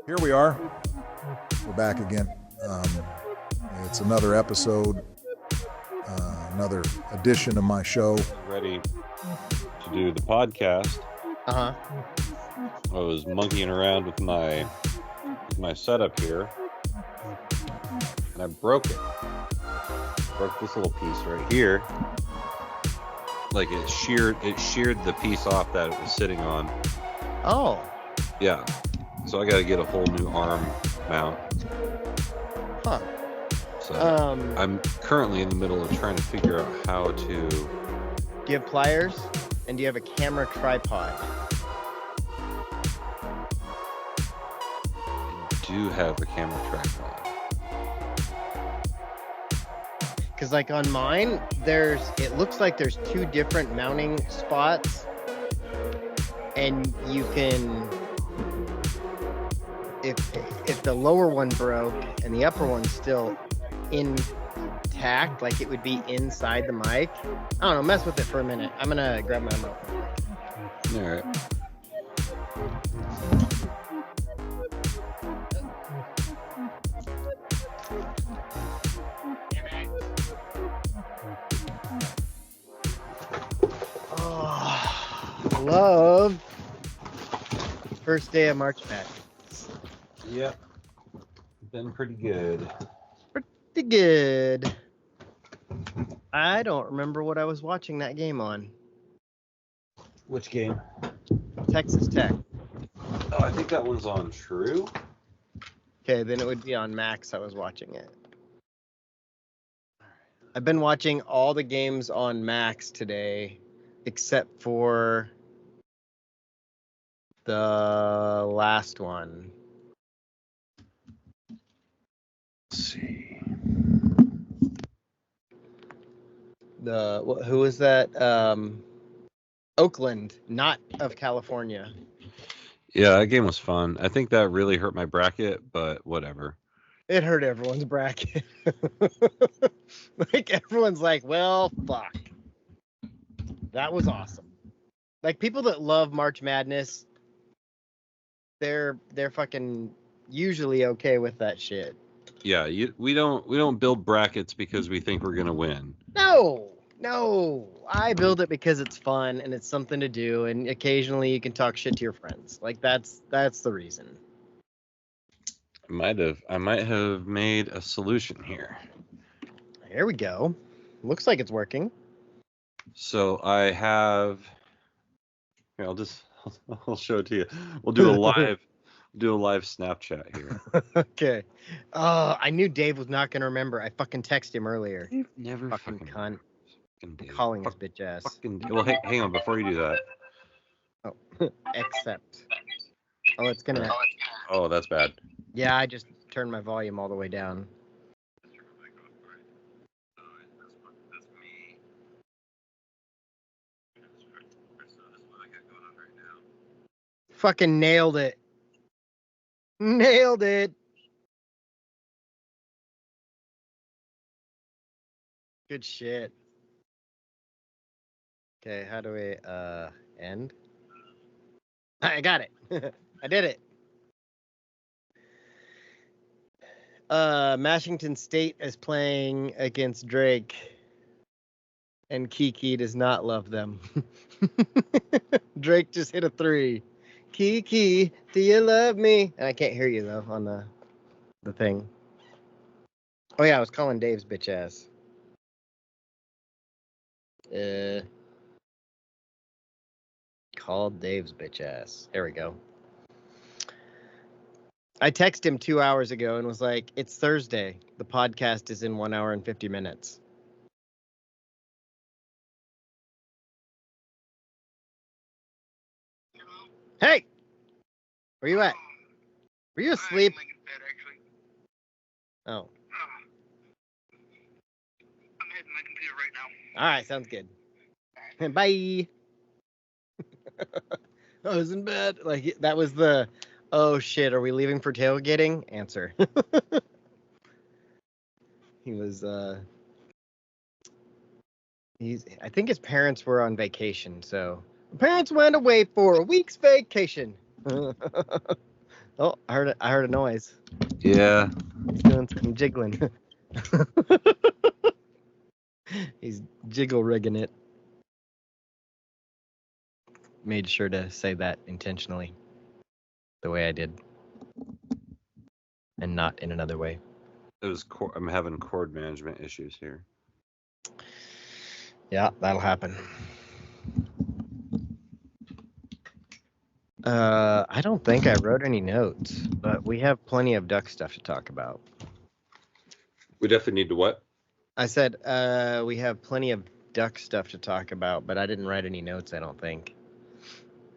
Here we are. We're back again. It's another episode, another edition of my show. Ready to do the podcast. I was monkeying around with my setup here, and I broke it. Broke this little piece right here. Like it sheared the piece off that it was sitting on. Oh. Yeah. So I got to get a whole new arm mount. Huh. So I'm currently in the middle of trying to figure out how to. Do you have pliers? And do you have a camera tripod? I do have a camera tripod. Because like on mine, it looks like there's two different mounting spots. And you can, if the lower one broke and the upper one's still intact, like it would be inside the mic. I don't know, mess with it for a minute. I'm gonna grab my remote. All right. Love first day of March Madness. Yep. Been pretty good. Pretty good. I don't remember what I was watching that game on. Which game? Texas Tech. Oh, I think that one's on True. Okay, then it would be on Max. I was watching it. I've been watching all the games on Max today, except for the last one. Let's see. Who was that? Oakland, not of California. Yeah, that game was fun. I think that really hurt my bracket, but whatever. It hurt everyone's bracket. Like everyone's like, well, fuck. That was awesome. Like people that love March Madness, they're fucking usually okay with that shit. Yeah, we don't build brackets because we think we're gonna win. No. I build it because it's fun and it's something to do, and occasionally you can talk shit to your friends. Like that's the reason. I might have made a solution here. Here we go. Looks like it's working. So I have. Here, I'll show it to you. We'll do a live Snapchat here. Okay. I knew Dave was not gonna remember. I fucking texted him earlier. You've never fucking cunt. Fucking Calling his bitch ass. Well, hang on before you do that. Oh, except. Oh, it's gonna. Oh, that's bad. Yeah, I just turned my volume all the way down. Fucking nailed it. Nailed it. Good shit. Okay, how do we end? I got it. I did it. Mashington State is playing against Drake, and Kiki does not love them. Drake just hit a 3. Kiki, do you love me? And I can't hear you though on the thing. Oh yeah, I was calling Dave's bitch ass. Called Dave's bitch ass. There we go. I texted him 2 hours ago and was like, it's Thursday. The podcast is in 1 hour and 50 minutes. Hey! Where you at? Were you asleep? I'm in bed, actually. Oh. I'm hitting my computer right now. All right, sounds good. Bye. I was in bed. Like, that was the, oh shit, are we leaving for tailgating? Answer. He was, I think his parents were on vacation, so parents went away for a week's vacation. Oh, I heard a noise. Yeah. He's doing some jiggling. He's jiggle rigging it. Made sure to say that intentionally, the way I did, and not in another way. I'm having cord management issues here. Yeah, that'll happen. I don't think I wrote any notes, but we have plenty of duck stuff to talk about. We definitely need to what? I said we have plenty of duck stuff to talk about, but I didn't write any notes, I don't think.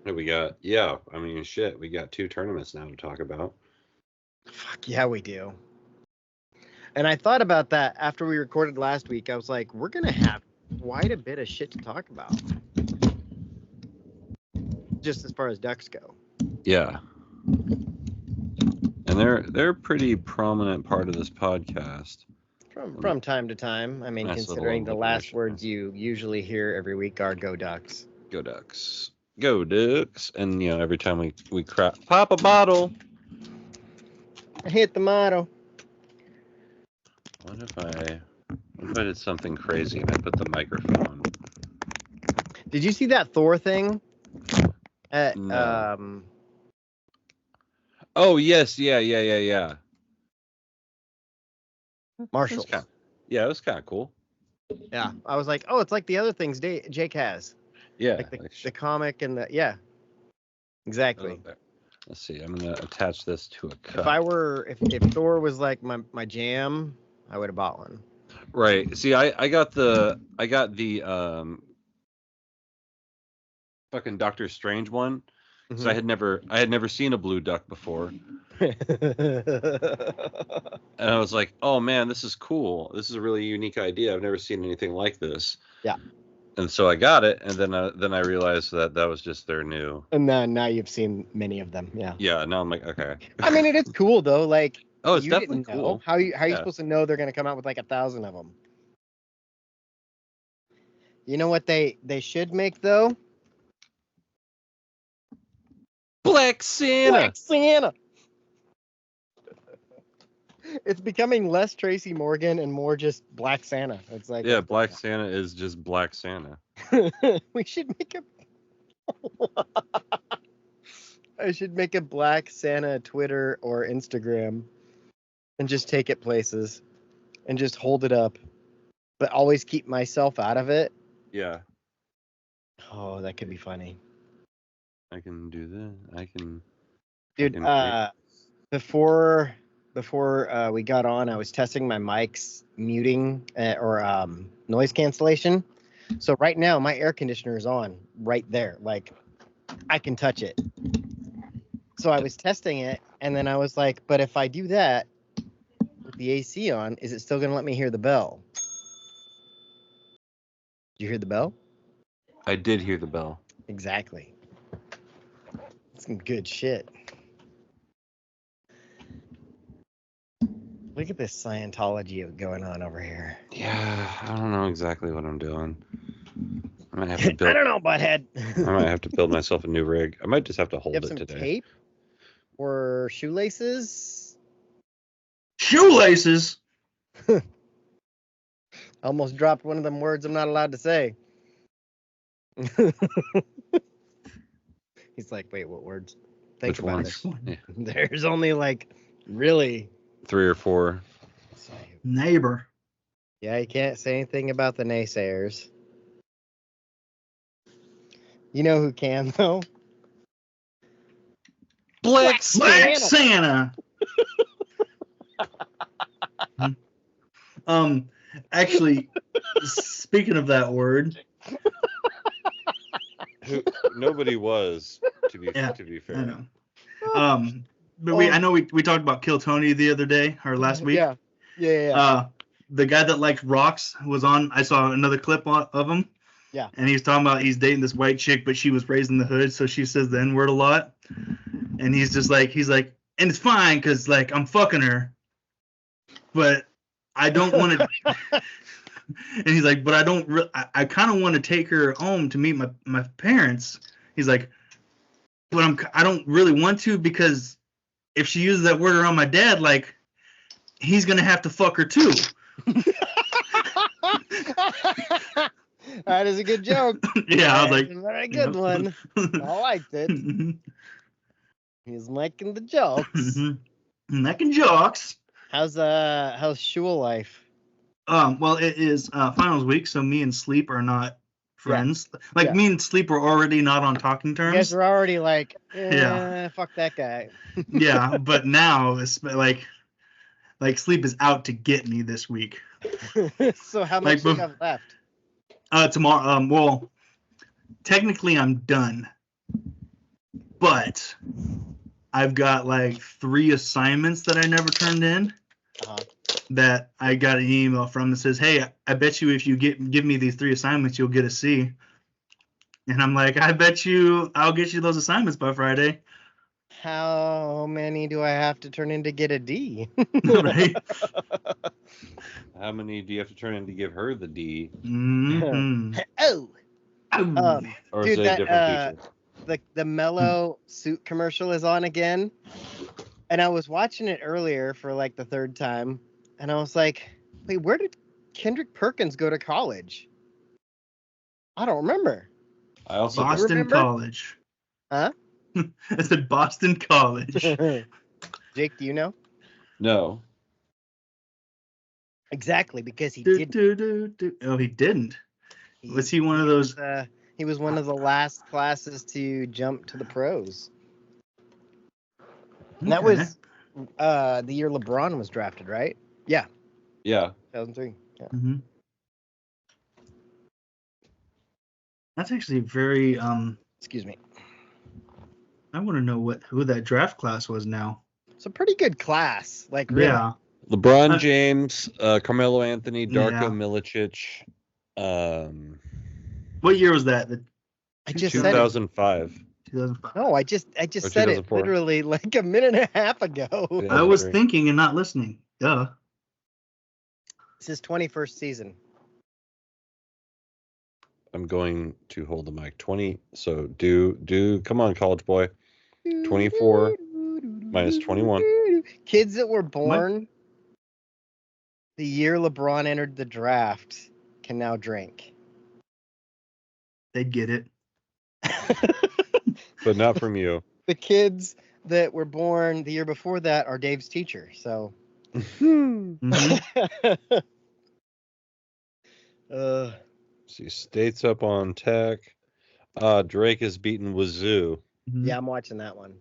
We got 2 tournaments now to talk about. Fuck yeah, we do. And I thought about that after we recorded last week. I was like, we're going to have quite a bit of shit to talk about. Just as far as ducks go. Yeah. And they're a pretty prominent part of this podcast. From time to time. I mean, Nice considering the little last alliteration. words you usually hear every week are "Go Ducks." Go Ducks. Go Ducks. And, every time we pop a bottle. I hit the motto. What if I did something crazy and I put the microphone? Did you see that Thor thing? No. Oh, yes. Yeah. Marshall. Yeah, it was kind of cool. Yeah, I was like, oh, it's like the other things Jake has. Yeah. Like the comic and yeah. Exactly. Let's see. I'm gonna attach this to a cup. If Thor was like my jam, I would have bought one. Right. See, I got the fucking Doctor Strange one because I had never seen a blue duck before. And I was like, oh man, this is cool. This is a really unique idea. I've never seen anything like this. Yeah. And so I got it, and then I realized that was just their new. And then now you've seen many of them. Yeah. Yeah. Now I'm like, okay. I mean, it is cool though. Like, oh, it's you definitely didn't know. cool. How are you supposed to know they're gonna come out with like 1,000 of them? You know what they should make though? Black Santa. Black Santa. It's becoming less Tracy Morgan and more just Black Santa. It's like Black Santa is just Black Santa. We should make I should make a Black Santa Twitter or Instagram and just take it places and just hold it up, but always keep myself out of it. Yeah. Oh, that could be funny. I can do that. Dude, before we got on, I was testing my mic's muting or noise cancellation. So right now, my air conditioner is on right there. Like, I can touch it. So I was testing it, and then I was like, but if I do that with the AC on, is it still going to let me hear the bell? Did you hear the bell? I did hear the bell. Exactly. Some good shit. Look at this Scientology going on over here. Yeah, I don't know exactly what I'm doing. I might have to build. I don't know, butthead. I might have to build myself a new rig. I might just have to hold You have it some today. tape or shoelaces? Shoelaces? Almost dropped one of them words I'm not allowed to say. He's like, wait, what words? Think Which about ones? it. Yeah. There's only like really 3 or 4. Neighbor. Yeah, you can't say anything about the naysayers. You know who can though? Black Santa. Actually, speaking of that word, Nobody was, to be I fair. know. But I know we talked about Kill Tony the other day or last week. Yeah. The guy that likes rocks was on. I saw another clip of him. Yeah. And he was talking about he's dating this white chick, but she was raised in the hood, so she says the N-word a lot. And he's like, and it's fine because like I'm fucking her, but I don't want to. And he's like, but I don't. I kind of want to take her home to meet my parents. He's like, but I don't really want to, because if she uses that word around my dad, like, he's gonna have to fuck her too. That is a good joke. Yeah, I was like, a very good one. I liked it. He's making the jokes. Making jokes. How's Shul life? Well, it is finals week, so me and Sleep are not friends. Yeah. Like, me and Sleep are already not on talking terms. You guys are already like, Yeah. Fuck that guy. Yeah, but now it's like Sleep is out to get me this week. So how much do you have left? Tomorrow. Well, technically I'm done, but I've got like 3 assignments that I never turned in. That I got an email from that says, "Hey, I bet you if you give me these 3 assignments, you'll get a C." And I'm like, "I bet you I'll get you those assignments by Friday." How many do I have to turn in to get a D? Right? How many do you have to turn in to give her the D? Mm-hmm. Oh. Or Dude, is it a different teacher? The Mellow suit commercial is on again, and I was watching it earlier for like the 3rd time, and I was like, wait, where did Kendrick Perkins go to college? I don't remember. I also Boston College. Huh? I said Boston College. Jake, do you know? No. Exactly, because he didn't. Oh, he didn't. Was he one of those? He was one of the last classes to jump to the pros. And that was the year LeBron was drafted, right? Yeah. Yeah. 2003. Yeah. Mm-hmm. That's actually very. Excuse me. I want to know who that draft class was now. It's a pretty good class. Like, really. Yeah. LeBron James, Carmelo Anthony, Darko Yeah. Milicic. What year was that? I just said it. 2005. 2005. No, I just Or said it 2004. literally like a minute and a half ago. Yeah. I was agree. thinking and not listening. Duh. It's his 21st season. I'm going to hold the mic. 20. So do come on, college boy. 24 minus 21. Kids that were born the year LeBron entered the draft can now drink. They'd get it. But not from you. The kids that were born the year before that are Dave's teacher. So. Mhm. See, States up on tech. Drake has beaten Wazoo. Yeah, I'm watching that one.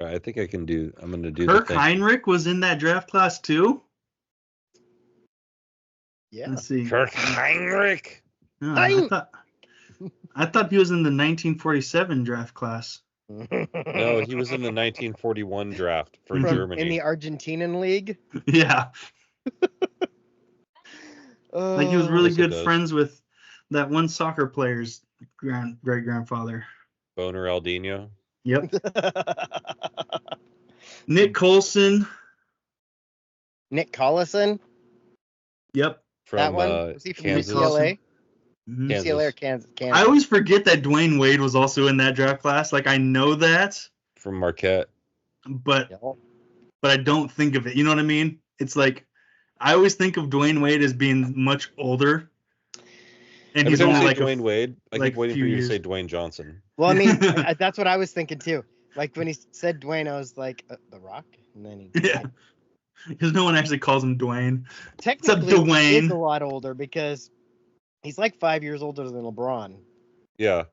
I think I can do. I'm going to do Kirk the thing. Heinrich was in that draft class too. Yeah. Let's see. Kirk Heinrich. Oh, Hein- I thought he was in the 1947 draft class. No, he was in the 1941 draft for Germany. In the Argentinian league. Yeah. Like he was really Yes, it good does. friends with that one soccer player's great grandfather. Boner Aldino. Yep. Nick Colson. Nick Collison. Yep. From That one. Was he from Kansas. UCLA? Mhm. Kansas. UCLA or Kansas? I always forget that Dwayne Wade was also in that draft class. Like I know that, From Marquette. but Yep. I don't think of it. You know what I mean? It's like I always think of Dwayne Wade as being much older. And Every he's time you only say like Dwayne Wade, I like keep waiting few for you years. to say Dwayne Johnson. Well, I mean, that's what I was thinking too. Like when he said Dwayne, I was like, The Rock, and then he. Yeah. Because no one actually calls him Dwayne. Technically, Dwayne? he is a lot older because he's like 5 years older than LeBron. Yeah.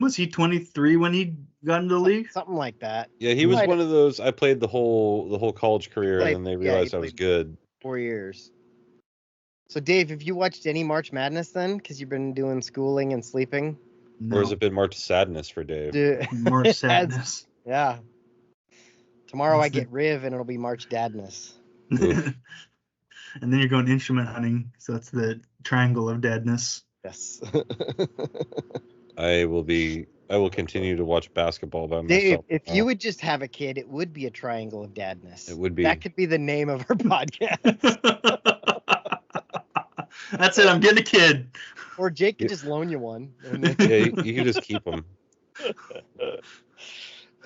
Was he 23 when he got into the league? Something like that. Yeah, he was Right. one of those. I played the whole college career, Played- and then they yeah, realized he I was played- good. 4 years. So, Dave, have you watched any March Madness then? Because you've been doing schooling and sleeping. Or has it been March Sadness for Dave? More It has- sadness. Yeah. Tomorrow That's I get Riv and it'll be March Dadness. And then you're going instrument hunting, so that's the triangle of deadness. Yes. I will continue to watch basketball by Dave, myself. if you would just have a kid, it would be a triangle of dadness. It would be. That could be the name of our podcast. That's it. I'm getting a kid. Or Jake could just loan you one. And then- Yeah, you can just keep them.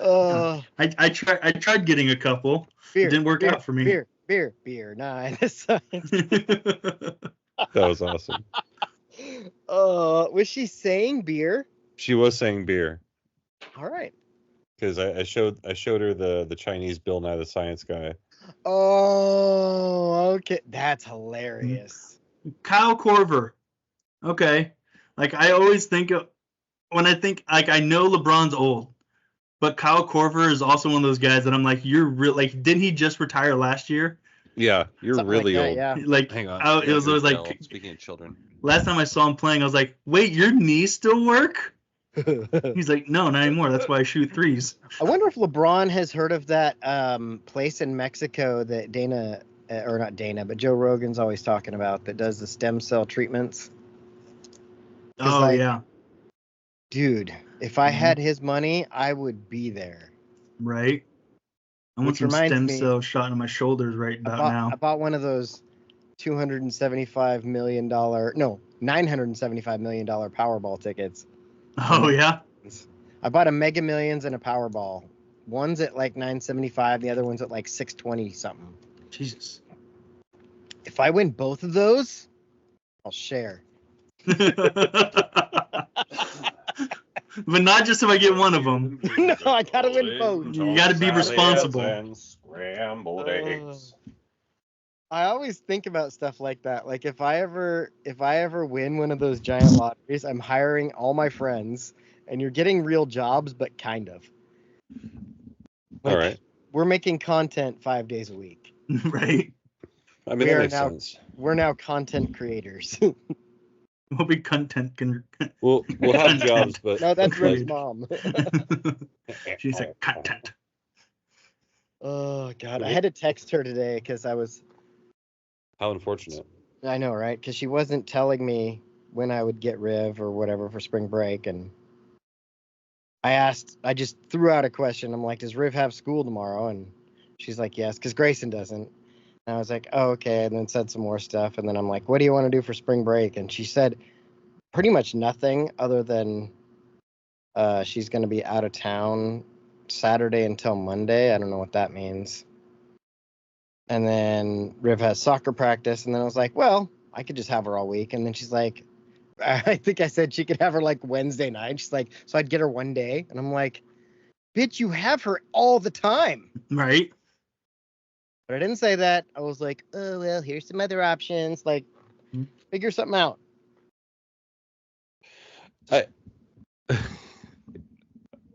I tried getting a couple. Beer, It didn't work out for me. Beer. Nah, this That was awesome. was she saying beer? She was saying beer. All right. Because I showed her the Chinese Bill Nye the Science Guy. Oh, okay. That's hilarious. Kyle Korver. Okay. Like, I always think of, when I think, like, I know LeBron's old, but Kyle Korver is also one of those guys that I'm like, you're real. Like, didn't he just retire last year? Yeah, you're Something really like old. that, yeah. Like, Hang on. it was always like, Speaking of children. last time I saw him playing, I was like, wait, your knees still work? He's like, no, not anymore. That's why I shoot threes. I wonder if LeBron has heard of that place in Mexico that Dana, or not Dana, but Joe Rogan's always talking about, that does the stem cell treatments. Oh, like, yeah. Dude, if I had his money, I would be there. Right? I want Which some reminds stem me, cell shot in my shoulders right about now. I bought one of those $975 million Powerball tickets. Oh, yeah? I bought a Mega Millions and a Powerball. One's at like 975, the other one's at like 620 something. Jesus. If I win both of those, I'll share. But not just if I get one of them. No, I gotta win both. You gotta be responsible. And scrambled eggs. I always think about stuff like that. Like if I ever win one of those giant lotteries, I'm hiring all my friends, and you're getting real jobs, but kind of. Like, all right. We're making content 5 days a week. Right. I mean, that makes sense. We're now content creators. We'll be content. We'll have jobs, but No, that's Rick's mom. She's like, content. Oh God, I had to text her today because I was. How unfortunate. I know, right? Because she wasn't telling me when I would get Riv or whatever for spring break, and I just threw out a question. I'm like, does Riv have school tomorrow? And she's like, yes, because Grayson doesn't. And I was like, oh, okay, and then said some more stuff, and then I'm like, what do you want to do for spring break? And she said pretty much nothing other than she's going to be out of town Saturday until Monday. I don't know what that means. And then Riv has soccer practice, and then I was like, well, I could just have her all week. And then she's like, I think I said she could have her like Wednesday night. She's like, so I'd get her one day. And I'm like, bitch, you have her all the time. Right. But I didn't say that. I was like, oh, well, here's some other options. Like, figure something out.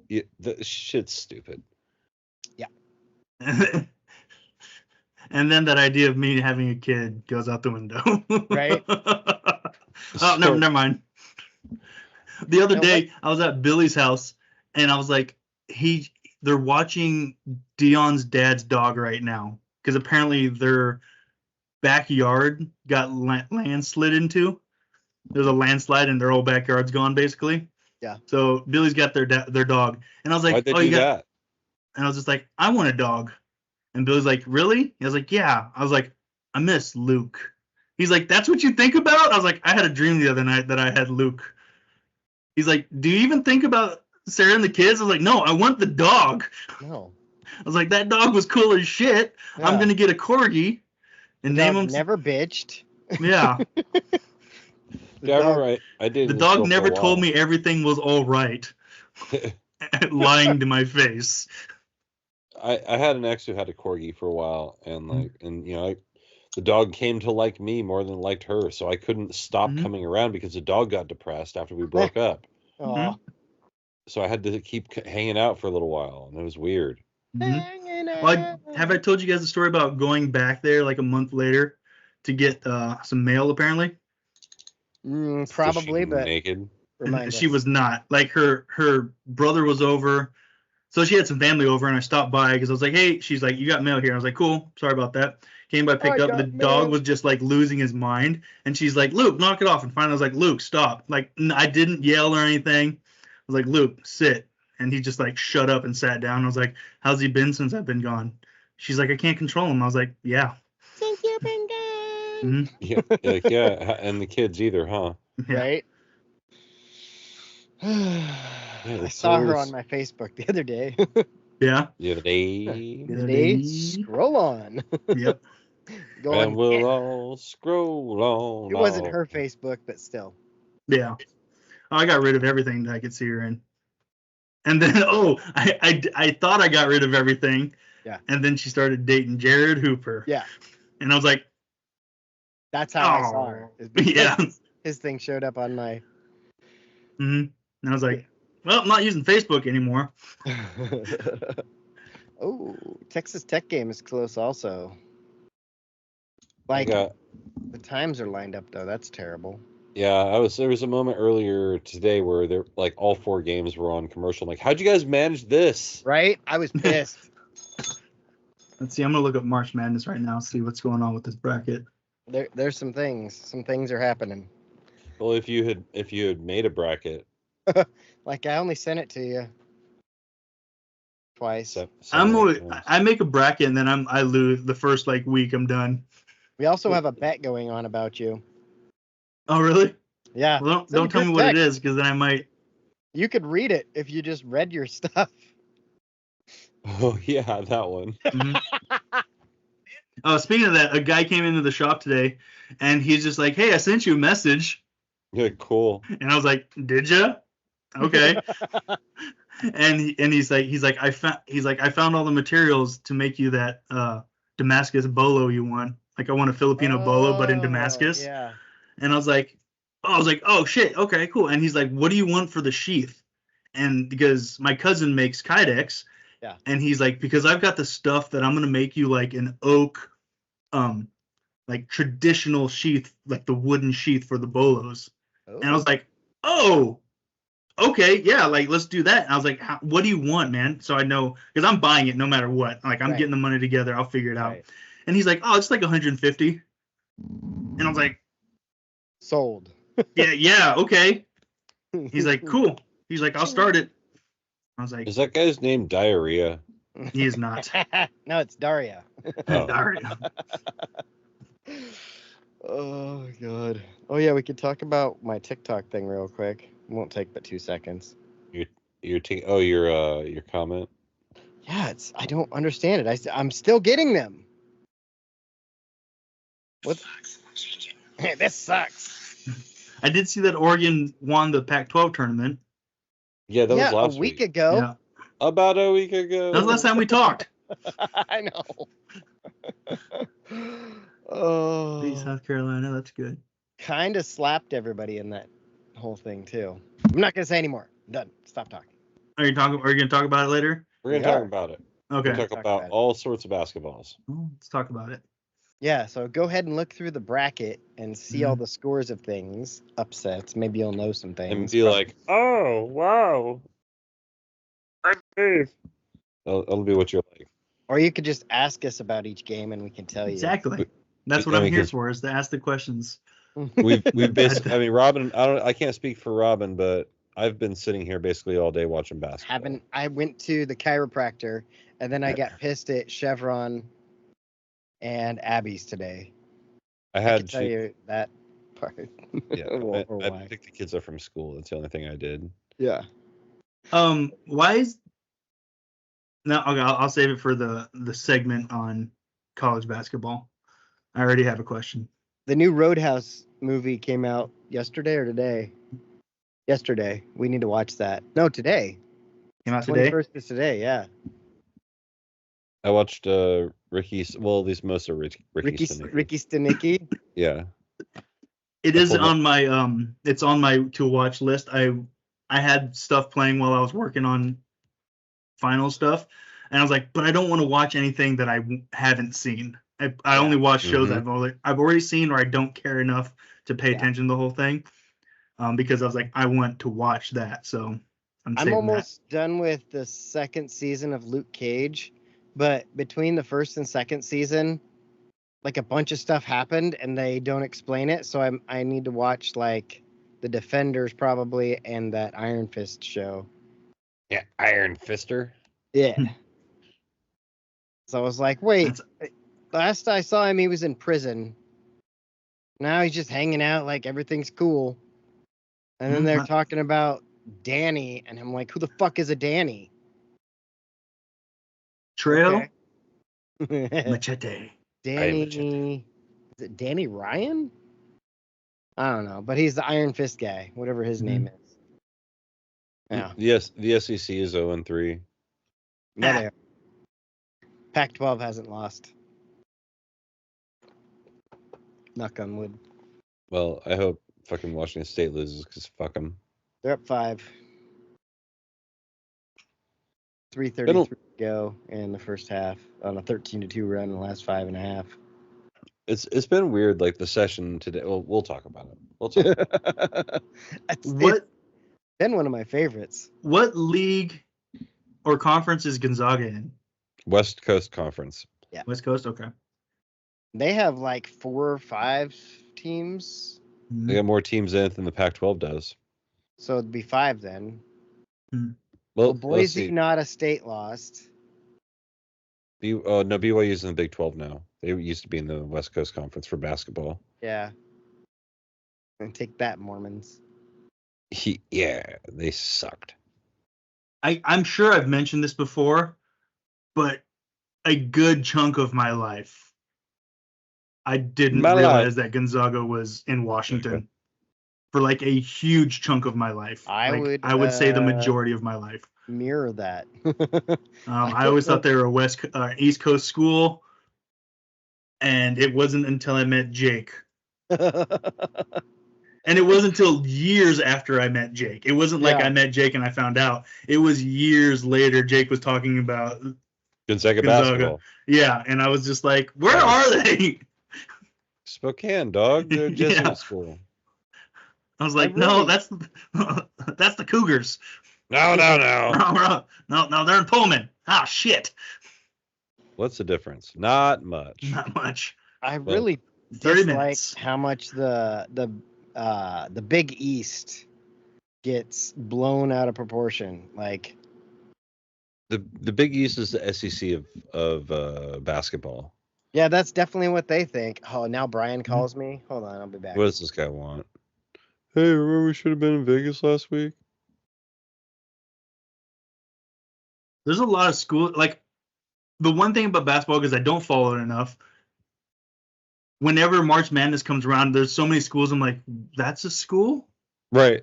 Yeah, the shit's stupid. Yeah. And then that idea of me having a kid goes out the window. Right? Oh, never mind. The other day, I was at Billy's house, and I was like, they're watching Dion's dad's dog right now. Because apparently their backyard got landslid into. There's a landslide and their whole backyard's gone, basically. Yeah. So Billy's got their dog. And I was like, Why'd they do that? And I was just like, I want a dog. And Billy's like, really? I was like, yeah. I was like, I miss Luke. He's like, that's what you think about? I was like, I had a dream the other night that I had Luke. He's like, do you even think about Sarah and the kids? I was like, no, I want the dog. No. I was like, that dog was cool as shit. Yeah. I'm going to get a corgi and name him. Never bitched. Yeah. Right. I did. The dog never told me everything was all right. Lying to my face. I had an ex who had a corgi for a while, and the dog came to like me more than liked her, so I couldn't stop coming around because the dog got depressed after we broke up. So I had to keep hanging out for a little while, and it was weird. Well, have I told you guys the story about going back there like a month later to get some mail? Apparently, probably, but naked. She was not. Like her brother was over, so she had some family over, and I stopped by because I was like, hey, she's like, you got mail here. I was like, cool, sorry about that. Came by, picked up. The dog was just like losing his mind, and she's like, Luke, knock it off. And finally, I was like, Luke, stop. Like, I didn't yell or anything. I was like, Luke, sit. And he just like shut up and sat down. I was like, how's he been since I've been gone? She's like, I can't control him. I was like, yeah. Since you've been gone. Yeah, and the kids either, huh? Right? I saw her on my Facebook the other day. Yeah. Today, scroll on. Yep. Go And on. we'll all scroll on. It wasn't her Facebook, but still. Yeah. I got rid of everything that I could see her in. And then, I thought I got rid of everything. Yeah. And then she started dating Jared Hooper. Yeah. And I was like, That's how I saw her. is because yeah. His thing showed up on my. And I was like, well, I'm not using Facebook anymore. Oh, Texas Tech game is close also. The times are lined up though. That's terrible. Yeah, there was a moment earlier today where there like all 4 games were on commercial. I'm like, how'd you guys manage this? Right? I was pissed. Let's see. I'm gonna look up March Madness right now. See what's going on with this bracket. There's some things. Some things are happening. Well, if you had made a bracket, Like I only sent it to you twice. I make a bracket and then I lose the first week. I'm done. We also have a bet going on about you. Oh really? Yeah. Well, don't tell me what it is, because then I might. You could read it if you just read your stuff. Oh yeah, that one. Oh, speaking of that, a guy came into the shop today, and he's just like, "Hey, I sent you a message." Yeah, cool. And I was like, "Did ya? Okay." and he's like, I found all the materials to make you that Damascus bolo you want. Like I want a Filipino bolo, but in Damascus. Yeah. And I was like, oh shit, okay, cool. And he's like, what do you want for the sheath? And because my cousin makes kydex. Yeah. And he's like, because I've got the stuff that I'm gonna make you like an oak, like traditional sheath, like the wooden sheath for the bolos. Oh. And I was like, oh, okay, yeah, like let's do that. And I was like, what do you want, man? So I know, because I'm buying it no matter what. Like I'm getting the money together, I'll figure it out. Right. And he's like, oh, it's like 150. And I was like, sold. yeah, okay. He's like, cool. He's like, I'll start it. I was like, Is that guy's name Diarrhea? he is not. No, it's Daria. Oh. Daria. Oh god. Oh yeah, we could talk about my TikTok thing real quick. It won't take but 2 seconds. Your comment. Yeah, I don't understand it. I'm still getting them. What? This sucks. I did see that Oregon won the Pac-12 tournament. Yeah, that was last a week ago. Yeah. About a week ago. That was the last time we talked. I know. Oh. Beat South Carolina, that's good. Kind of slapped everybody in that whole thing too. I'm not gonna say anymore. I'm done. Stop talking. Are you gonna talk about it later? We're gonna talk about it. Okay. We're gonna talk about all sorts of basketballs. Well, let's talk about it. Yeah, so go ahead and look through the bracket and see all the scores of things, upsets. Maybe you'll know some things. And be like, oh, wow. That'll be what you're like. Or you could just ask us about each game and we can tell you. Exactly. That's what I'm here for, is to ask the questions. We've basically, I mean, Robin, I can't speak for Robin, but I've been sitting here basically all day watching basketball. I went to the chiropractor and then I got pissed at Chevron and Abby's today. I had can tell you that part. Yeah, or I why. picked the kids up from school. That's the only thing I did. Yeah. Why is no? Okay, I'll save it for the segment on college basketball. I already have a question. The new Roadhouse movie came out yesterday or today? Yesterday. We need to watch that. No, today. Came out today? 21st is today, yeah. I watched Ricky's. Well, at least most of Ricky Stanicki. Yeah. It is on my it's on my to watch list. I had stuff playing while I was working on final stuff, and I was like, but I don't want to watch anything that I haven't seen. I only watch shows I've already seen, or I don't care enough to pay attention to the whole thing, because I was like, I want to watch that. So I'm almost done with the second season of Luke Cage, but between the first and second season, like a bunch of stuff happened and they don't explain it. So I need to watch like the Defenders probably and that Iron Fist show. Yeah, Iron Fister. Yeah. So I was like, wait, last I saw him, he was in prison. Now he's just hanging out like everything's cool. And then they're talking about Danny, and I'm like, who the fuck is a Danny? Trail. Okay. Machete. Danny. Is it Danny Ryan? I don't know, but he's the Iron Fist guy, whatever his name is. Yeah. Yes, the SEC is 0-3. No, they are. Pac-12 hasn't lost. Knock on wood. Well, I hope fucking Washington State loses because fuck them. They're up 5. 3:33 to go in the first half on a 13-2 run in the last 5.5. It's been weird, like the session today. Well, we'll talk about it. We'll talk. It's been one of my favorites. What league or conference is Gonzaga in? West Coast Conference. Yeah. West Coast. Okay. They have like 4 or 5 teams, They got more teams in it than the Pac-12 does. so it'd be 5 then. Well, Boise, not a state lost. no, BYU's in the Big 12 now. They used to be in the West Coast Conference for basketball. Yeah. And take that, Mormons. They sucked. I'm sure I've mentioned this before, but a good chunk of my life, I didn't realize that Gonzaga was in Washington for like a huge chunk of my life. I would say the majority of my life. Mirror that. I always thought they were a East Coast school, and it wasn't until I met Jake. And it wasn't until years after I met Jake. It wasn't like I met Jake and I found out. It was years later. Jake was talking about Gonzaga basketball. Yeah, and I was just like, where are they? Spokane, dog. They're Jesuit school. I was like, that's the Cougars. No. No, they're in Pullman. Ah, shit. What's the difference? Not much. Not much. I really 30 dislike minutes. how much the Big East gets blown out of proportion. Like The Big East is the SEC of basketball. yeah, that's definitely what they think. Oh, now Brian calls me. Hold on, I'll be back. What does this guy want? Hey, remember we should have been in Vegas last week? There's a lot of school. Like, the one thing about basketball, because I don't follow it enough, whenever March Madness comes around, there's so many schools. I'm like, that's a school? Right.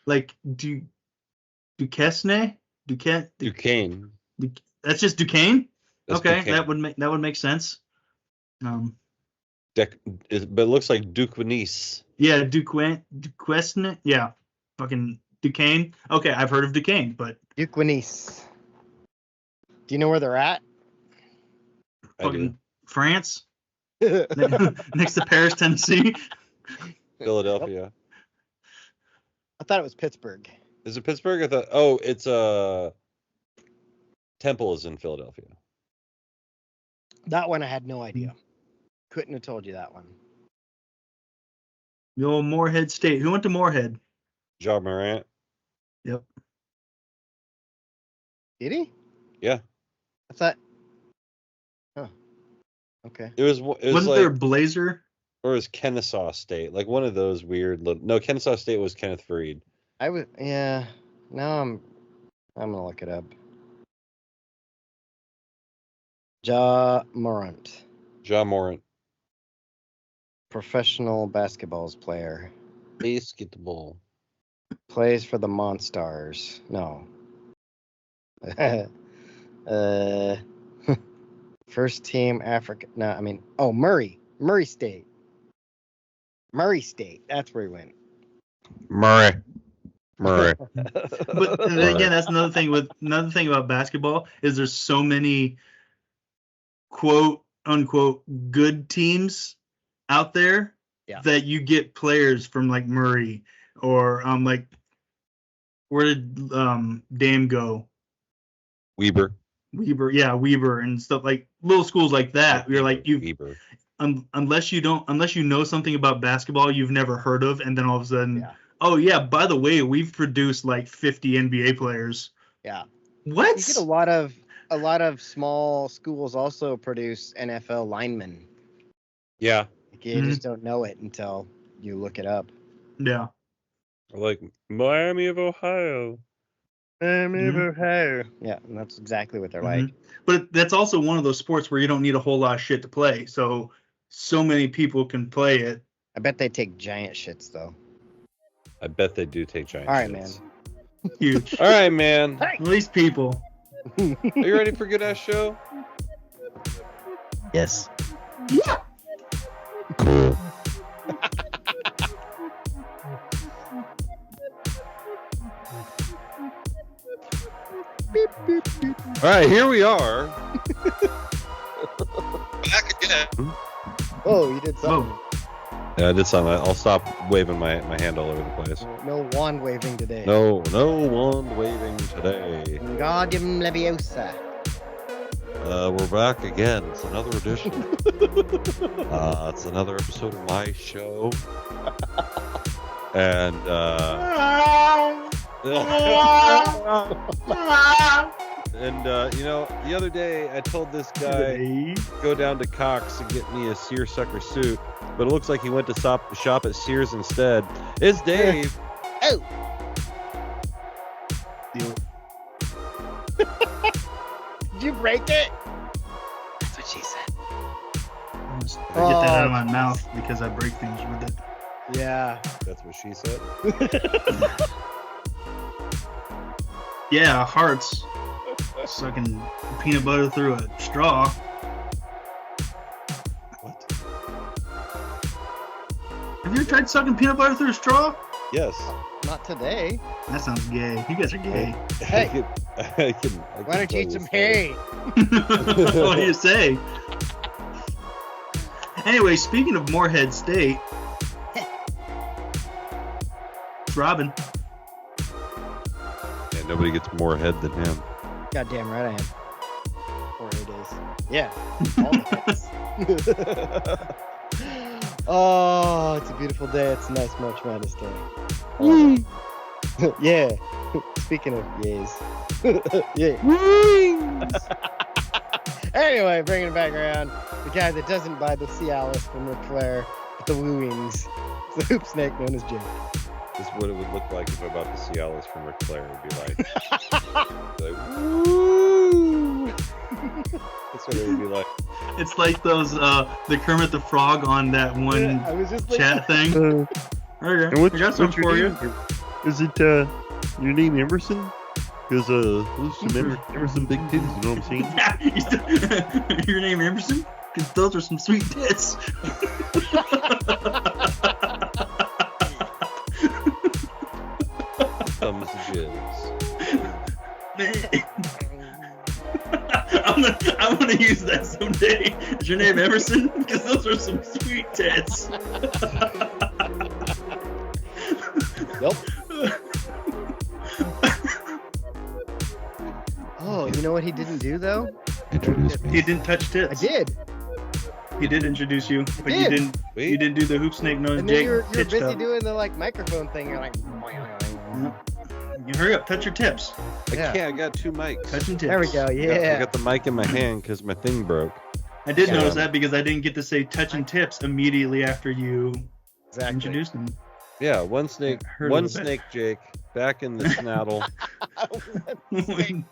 Like, Duquesne? Duquesne. That's just Duquesne? That's okay, Duquesne. that would make sense. But it looks like Duquesne. Yeah, Duquesne. Yeah, fucking Duquesne. Okay, I've heard of Duquesne, but Duquesne. Do you know where they're at? fucking France, next to Paris, Tennessee. Philadelphia. I thought it was Pittsburgh. Is it Pittsburgh? I thought. It's Temple is in Philadelphia. That one I had no idea. Couldn't have told you that one. The old Moorhead State. Who went to Moorhead? Ja Morant. Yep. Did he? Yeah. I thought. Huh. Okay. It wasn't like, there a Blazer? Or it was Kennesaw State, like one of those weird. No, Kennesaw State was Kenneth Faried. Yeah. Now I'm gonna look it up. Ja Morant. Ja Morant. Professional basketball player. Basketball. Plays for the Monstars. No. First team Africa. No, I mean, Murray. Murray State. Murray State. That's where he went. Murray. But again, that's another thing about basketball is there's so many quote unquote good teams out there that you get players from like Murray or like where did Dame go? Weber, and stuff like little schools like that. You're like Weber. Unless you know something about basketball you've never heard of, and then all of a sudden, oh yeah, by the way, we've produced like 50 NBA players. Yeah. What? You get a lot of small schools also produce NFL linemen. Yeah. You just don't know it until you look it up. Yeah. Like Miami of Ohio. Yeah, and that's exactly what they're like. But that's also one of those sports where you don't need a whole lot of shit to play. So many people can play it. I bet they take giant shits though. I bet they do take giant All right, shits. man. Huge. All right, man. At least people. Are you ready for good ass show? Yes. Cool. All right, here we are. Back again. Oh, you did something. Yeah, I did something. I'll stop waving my hand all over the place. No wand waving today. No wand waving today. Wingardium Leviosa. We're back again. It's another edition. It's another episode of my show. And you know, the other day I told this guy go down to Cox and get me a seersucker suit, but it looks like he went to shop at Sears instead. It's Dave. Oh. Did you break it? That's what she said. I get that out of my mouth because I break things with it. Yeah. That's what she said. Yeah, hearts. Sucking peanut butter through a straw. What? Have you ever tried sucking peanut butter through a straw? Yes. Not today. That sounds gay. You guys are gay. Hey. I can Why don't you eat some tell hay? What do you say? Anyway, speaking of Morehead State, it's Robin. Yeah, nobody gets more head than him. Goddamn right I am. Or it is. Yeah. All the heads. Oh, it's a beautiful day. It's a nice March Madness day. Yeah. Speaking of yays. Yeah. Anyway, bringing it back around. The guy that doesn't buy the Cialis from Leclerc, but the wooings. It's the hoop snake known as Jake. This is what it would look like if I bought the Cialis from Leclerc. It would be like, woo! That's what it would be like. It's like those, the Kermit the Frog on that one Yeah, I was just chat thing. Okay, I got some for you. Is it your name Emerson? Because those are some Emerson big titties, you know what I'm saying? Your name Emerson? Because those are some sweet tits. Thumbs and jizz. I'm gonna use that someday. Is your name Emerson? Because those are some sweet tits. Nope. Oh, you know what he didn't do though? Introduce me. You didn't touch tits. I did. He did introduce you, but did. you didn't do the hoop snake nose And then Jake you're tit busy stuff. doing the like microphone thing. You're like, You hurry up, touch your tips. I Yeah. can't. I got two mics. Touching tips. there we go. I Yeah. got the mic in my hand because my thing broke. I did Yeah. notice that because I didn't get to say touching tips immediately after you Exactly. introduced him. Yeah, one snake. Heard a One little bit. snake, Jake. Back in the snaddle.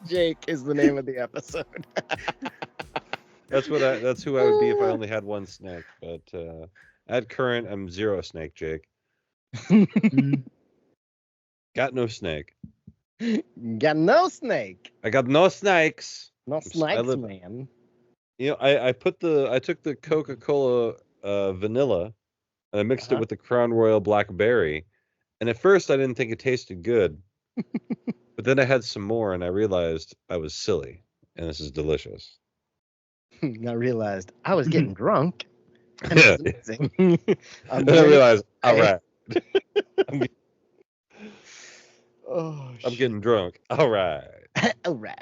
Jake is the name of the episode. That's who I would be if I only had one snake. But at current, I'm zero snake, Jake. Got no snake. Got no snake. I got no snakes. No I snakes, live- man. You know, I took the Coca-Cola vanilla and I mixed it with the Crown Royal blackberry. And at first I didn't think it tasted good. But then I had some more and I realized I was silly. And this is delicious. I realized I was getting drunk. And it was amazing. And I realized, all right, Oh, I'm getting drunk. All right. all right.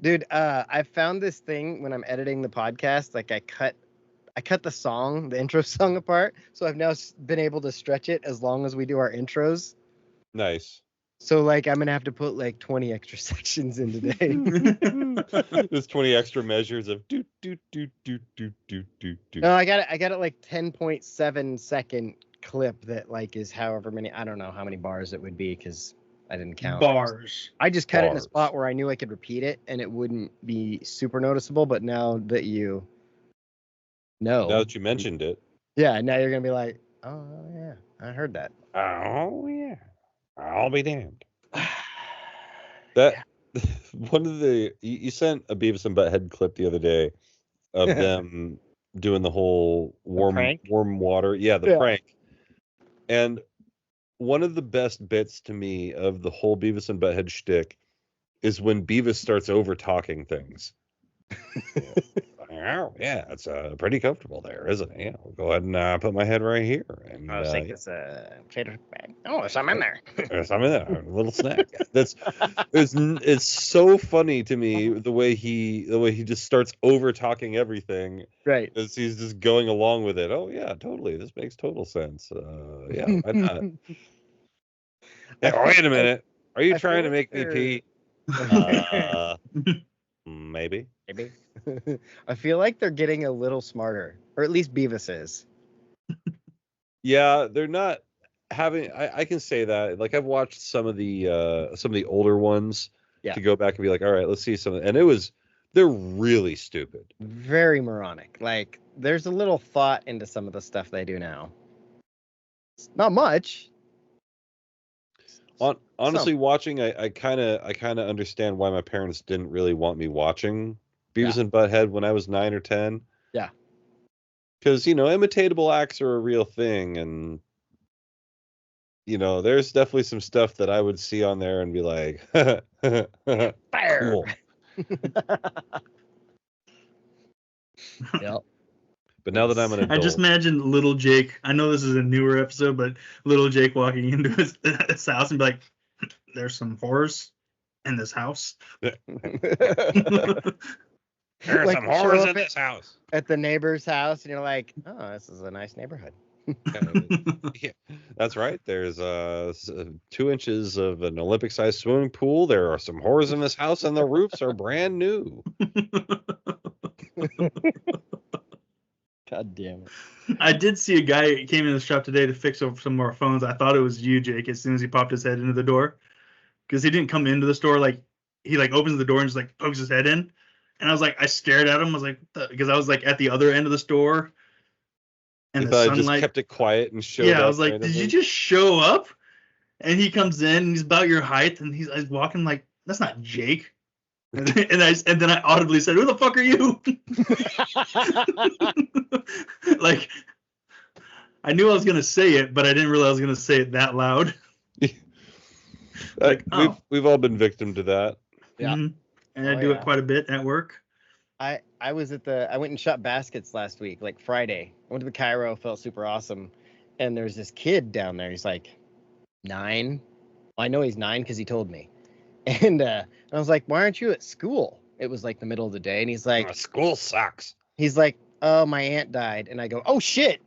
Dude, I found this thing when I'm editing the podcast. Like I cut the song, the intro song apart. So I've now been able to stretch it as long as we do our intros. Nice. So like I'm gonna have to put like 20 extra sections in today. There's 20 extra measures of do do do do do do do do. No, I got it like 10.7 second clip that like is however many, I don't know how many bars it would be because I didn't count. Bars. I just cut it in a Bars. spot where I knew I could repeat it and it wouldn't be super noticeable. But now that you know, Now that you mentioned it. yeah, now you're gonna be like, oh yeah, I heard that. Oh yeah, I'll be damned. That one of the you sent a Beavis and Butthead clip the other day of them doing the whole prank? warm water, the prank. And one of the best bits to me of the whole Beavis and Butthead shtick is when Beavis starts over talking things. Oh, yeah, it's pretty comfortable there, isn't it? Yeah, I'll go ahead and put my head right here. And I was thinking it's a potato bag. Oh, there's some in there. there's some in there, a little snack. It's so funny to me the way he just starts over talking everything. Right. As he's just going along with it. Oh yeah, totally. This makes total sense. Yeah, why not? Yeah, wait a minute. Are you trying to make me pee? Maybe. Maybe. I feel like they're getting a little smarter, or at least Beavis is. Yeah, they're not having. I can say that. Like I've watched some of the older ones to go back and be like, all right, let's see some. And they're really stupid. Very moronic. Like there's a little thought into some of the stuff they do now. Not much. Honestly, watching, I kind of understand why my parents didn't really want me watching Beavis and Butthead when I was 9 or 10. Yeah. Because, imitatable acts are a real thing. And, there's definitely some stuff that I would see on there and be like, Fire. Cool. Yep. But now that I'm an adult. I just imagine little Jake. I know this is a newer episode, but little Jake walking into his house and be like, there's some horrors in this house. There's Like, some horrors show in this house. At the neighbor's house, and you're like, oh, this is a nice neighborhood. Yeah, that's right. There's 2 inches of an Olympic-sized swimming pool. There are some horrors in this house, and the roofs are brand new. God damn it. I did see a guy who came in the shop today to fix up some more phones. I thought it was you, Jake, as soon as he popped his head into the door. Because he didn't come into the store, he opens the door and just pokes his head in. And I was I stared at him. I was because I was at the other end of the store. And You the thought I sunlight. just kept it quiet and showed up. Yeah, I was randomly? did you just show up? And he comes in and he's about your height and he's walking that's not Jake. And then I audibly said, who the fuck are you? I knew I was gonna say it, but I didn't realize I was gonna say it that loud. We've all been victim to that. Yeah. Mm-hmm. And I do it quite a bit at work. I went and shot baskets last week, Friday. I went to the Cairo, felt super awesome. And there's this kid down there. He's 9. I know he's 9 because he told me. And I was like, why aren't you at school? It was the middle of the day. And he's like, School sucks. He's like, oh, my aunt died. And I go, oh, shit.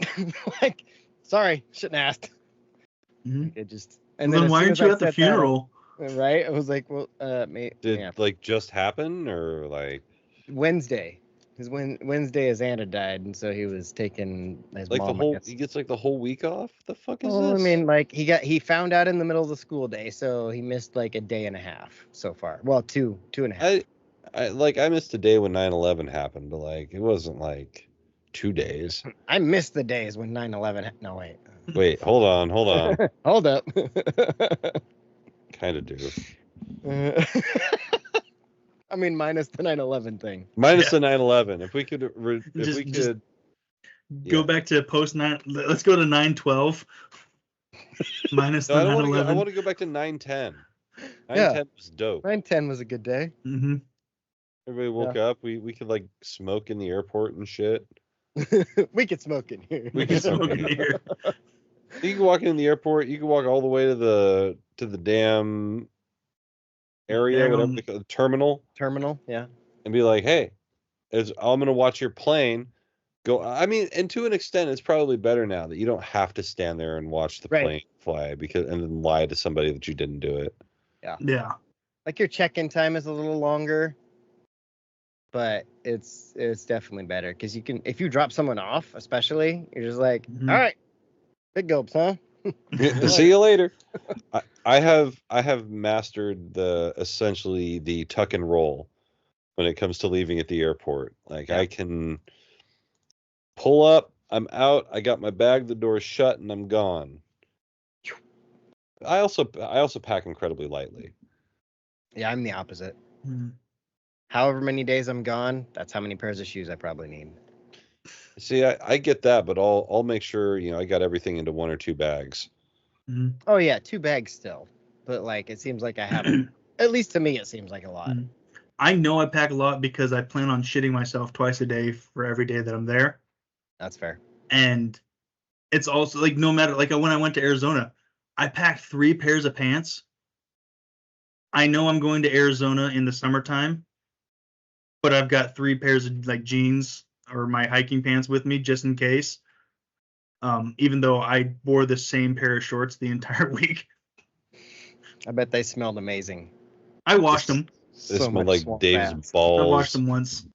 Sorry, shouldn't have asked. Mm-hmm. It just. And then why aren't you at the funeral? Right? I was like, well, Did just happen or Wednesday. Because Wednesday his aunt had died, and so he was taking his mom. He gets the whole week off. The fuck is Well, this? I mean, he found out in the middle of the school day, so he missed a day and a half so far. Well, two and a half. I missed a day when 9/11 happened, but it wasn't 2 days. I missed the days when 9/11. No, wait. Wait, hold on. Hold up. Kind of do. I mean, minus the 9/11 thing. Minus the 9/11. If we could, go back to post 9. Let's go to 9/12. Minus the 9/11. I want to go back to 9/10. 9/10 was dope. 9/10 was a good day. Mm-hmm. Everybody woke up. We could smoke in the airport and shit. We could smoke in here. We could smoke in here. You can walk in the airport. You can walk all the way to the damn area, whatever they call it, terminal. Terminal, yeah. And be like, hey, I'm gonna watch your plane go. I mean, and to an extent, it's probably better now that you don't have to stand there and watch the plane fly and then lie to somebody that you didn't do it. Yeah. Yeah. Your check-in time is a little longer, but it's definitely better because you can, if you drop someone off, especially, you're just all right, big gulps, huh? See you later. I have mastered essentially the tuck and roll when it comes to leaving at the airport. Like I can pull up, I'm out, I got my bag, the door's shut, and I'm gone. I also pack incredibly lightly. Yeah, I'm the opposite. Mm-hmm. However many days I'm gone, that's how many pairs of shoes I probably need. See, I get that, but I'll make sure I got everything into 1 or 2 bags. Mm-hmm. Oh yeah, 2 bags still, but like it seems like I have. At least to me, it seems like a lot. Mm-hmm. I know I pack a lot because I plan on shitting myself twice a day for every day that I'm there. That's fair. And it's also like no matter like when I went to Arizona, I packed 3 pairs of pants. I know I'm going to Arizona in the summertime, but I've got 3 pairs of like jeans or my hiking pants with me just in case. Even though I wore the same pair of shorts the entire week. I bet they smelled amazing. I washed them. They smelled like Dave's baths. balls. I washed them once.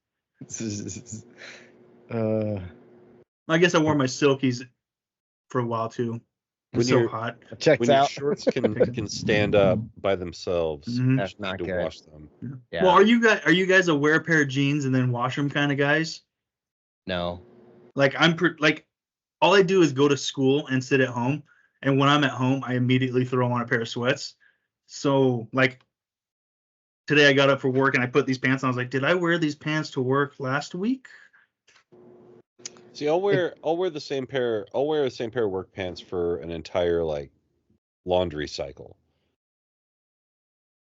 I guess I wore my silkies for a while too. It's so hot. Checks When your out. shorts can stand up by themselves, Mhm. That's you not need to good. wash them. Yeah. Well, are you guys a wear a pair of jeans and then wash them kind of guys? No. Like all I do is go to school and sit at home, and when I'm at home, I immediately throw on a pair of sweats. So like today, I got up for work and I put these pants on. I was like, did I wear these pants to work last week? See, I'll wear the same pair. I'll wear the same pair of work pants for an entire like laundry cycle.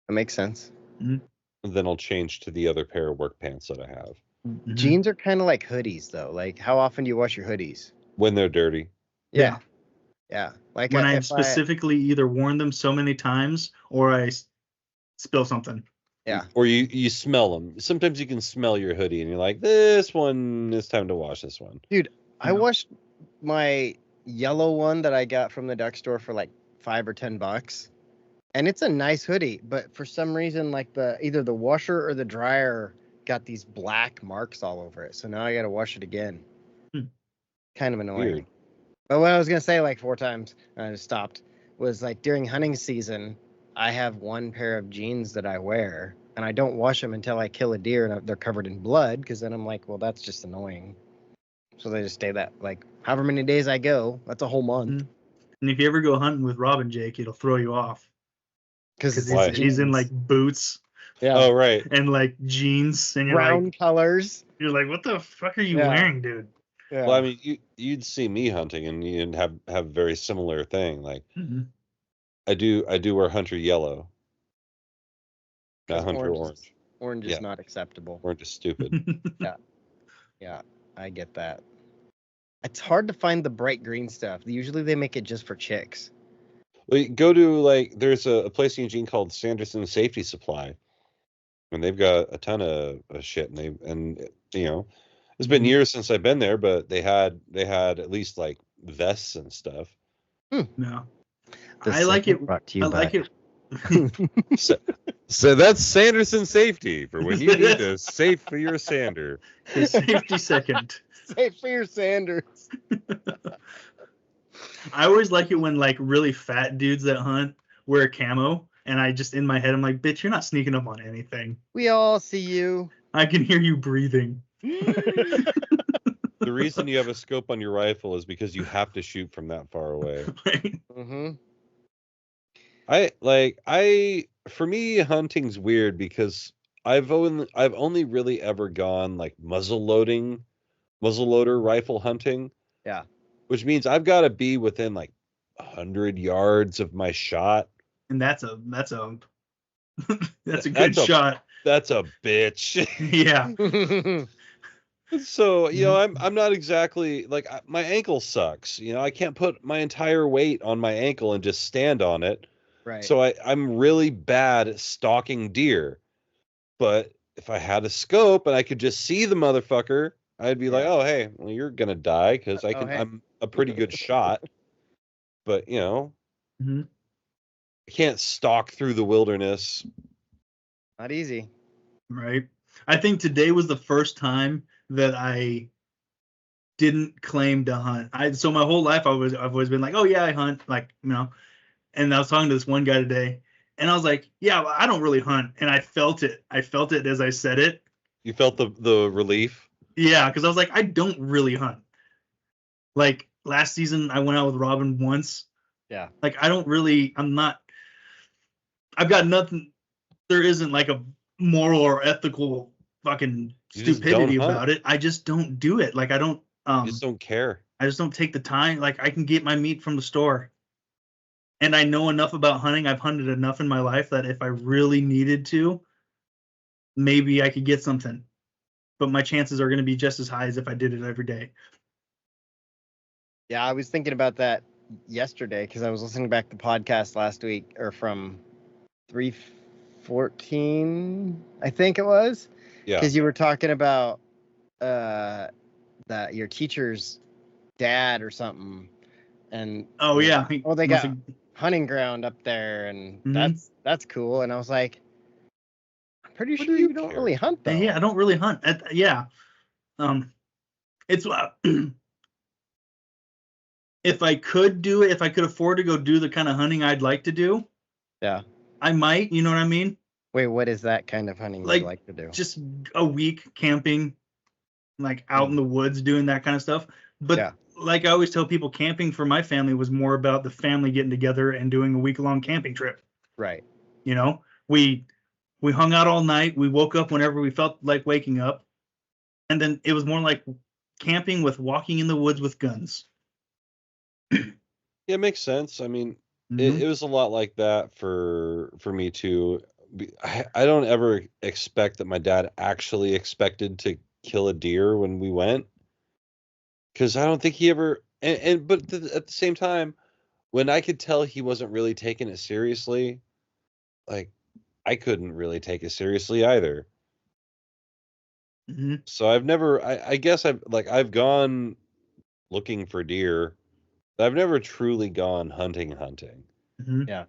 That makes sense. And then I'll change to the other pair of work pants that I have. Mm-hmm. Jeans are kind of like hoodies, though. Like, how often do you wash your hoodies? When they're dirty. Yeah. Yeah. Like When I've specifically either worn them so many times or I spill something. Yeah. Or you smell them. Sometimes you can smell your hoodie and you're like, this one, it's time to wash this one. Dude, I washed my yellow one that I got from the duck store for like $5 or $10. And it's a nice hoodie, but for some reason, like either the washer or the dryer got these black marks all over it. So now I got to wash it again. Kind of annoying. Weird. But what I was going to say like 4 times, and I just stopped, was like during hunting season, I have 1 pair of jeans that I wear, and I don't wash them until I kill a deer and they're covered in blood, because then I'm like, well, that's just annoying. So they just stay that, like, however many days I go, that's a whole month. And if you ever go hunting with Robin Jake, it'll throw you off. Because Why? he's in like boots Yeah. Oh, right. and like jeans, and you're Brown like, colors. you're like, what the fuck are you Yeah. wearing, dude? Yeah. Well, I mean, you'd see me hunting and you'd have very similar thing. Like, I do wear hunter yellow. Not hunter orange. Orange is not acceptable. Orange is stupid. Yeah, I get that. It's hard to find the bright green stuff. Usually they make it just for chicks. Well, you go to there's a place in Eugene called Sanderson Safety Supply, and they've got a ton of shit. And it's been years since I've been there, but they had at least like vests and stuff. No, The I like it. brought to you I by- like it. So that's Sanderson Safety for when you need to safe for your sander. The safety second. Safe for your Sanders. I always like it when like really fat dudes that hunt wear camo, and I just in my head I'm like, bitch, you're not sneaking up on anything. We all see you. I can hear you breathing. The reason you have a scope on your rifle is because you have to shoot from that far away. Mm-hmm. For me, hunting's weird because I've only really ever gone like muzzleloader rifle hunting. Yeah. Which means I've got to be within like 100 yards of my shot. And that's a good shot. That's a bitch. Yeah. So, I'm not exactly like my ankle sucks. I can't put my entire weight on my ankle and just stand on it. Right. So I'm really bad at stalking deer. But if I had a scope and I could just see the motherfucker, I'd be like, oh, hey, well, you're going to die because I'm a pretty good shot. But, I can't stalk through the wilderness. Not easy. Right. I think today was the first time that I didn't claim to hunt. So my whole life I've always been like, oh yeah, I hunt, like, you know. And I was talking to this one guy today, and I was like, yeah, well, I don't really hunt, and I felt it. I felt it as I said it. You felt the relief? Yeah, because I was like, I don't really hunt. Like last season, I went out with Robin once. Yeah. Like I've got nothing. There isn't like a moral or ethical fucking stupidity about it. I just don't do it. Like I don't. You just don't care. I just don't take the time. Like I can get my meat from the store. And I know enough about hunting. I've hunted enough in my life that if I really needed to, maybe I could get something. But my chances are going to be just as high as if I did it every day. Yeah, I was thinking about that yesterday because I was listening back to the podcast last week, or from 314, I think it was. Yeah. Because you were talking about that your teacher's dad or something. And oh yeah, they got hunting ground up there, and that's cool. And I was like, I'm pretty sure you don't really hunt though. Yeah, I don't really hunt. Yeah, it's if I could do it, if I could afford to go do the kind of hunting I'd like to do, yeah, I might. You know what I mean? Wait, what is that kind of hunting you'd like to do? Just a week camping, like out in the woods, doing that kind of stuff. But yeah. Like I always tell people, camping for my family was more about the family getting together and doing a week-long camping trip. Right. You know, we hung out all night. We woke up whenever we felt like waking up. And then it was more like camping with walking in the woods with guns. Yeah, it makes sense. I mean, it was a lot like that for me too. I don't ever expect that my dad actually expected to kill a deer when we went. Because I don't think he ever, but at the same time, when I could tell he wasn't really taking it seriously, like I couldn't really take it seriously either. So I've never, I guess I've gone looking for deer, but I've never truly gone hunting. Yeah.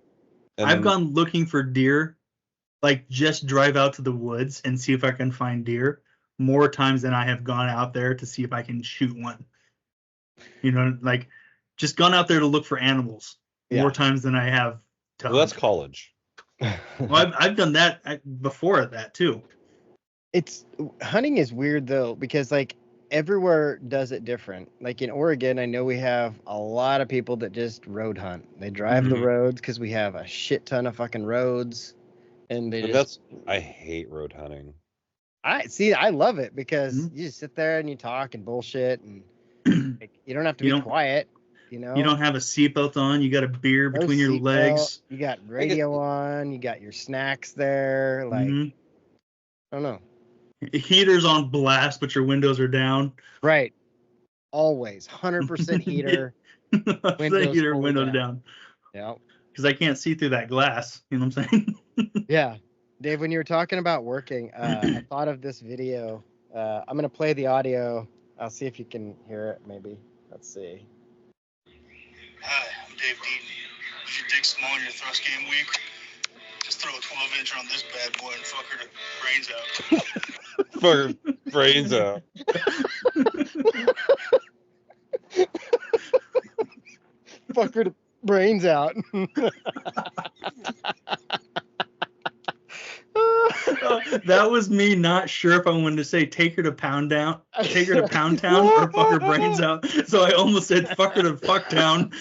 And I've gone looking for deer, like just drive out to the woods and see if I can find deer more times than I have gone out there to see if I can shoot one. You know, like just gone out there to look for animals more times than I have to Well, that's college. Well, I've done that before that too. Hunting is weird though, because like everywhere does it different. Like in Oregon, I know we have a lot of people that just road hunt. They drive the roads because we have a shit ton of fucking roads, and I hate road hunting. I love it because you just sit there and you talk and bullshit, and like, you don't have to be quiet. You know, you don't have a seatbelt on. You got a beer between your legs. You got radio on. You got your snacks there. Like, I don't know. Heater's on blast, but your windows are down. Right. Always 100% heater. Windows down. Yeah. Because I can't see through that glass. You know what I'm saying? Yeah. Dave, when you were talking about working, I thought of this video. I'm going to play the audio. I'll see if you can hear it, maybe. Let's see. Hi, I'm Dave Deaton. If you dig small in your thrust game week, just throw a 12-incher on this bad boy and fuck her brains out. Fuck her brains out. Fuck her brains out. That was me not sure if I wanted to say take her to Pound Town or fuck her brains out. So I almost said fuck her to fuck town.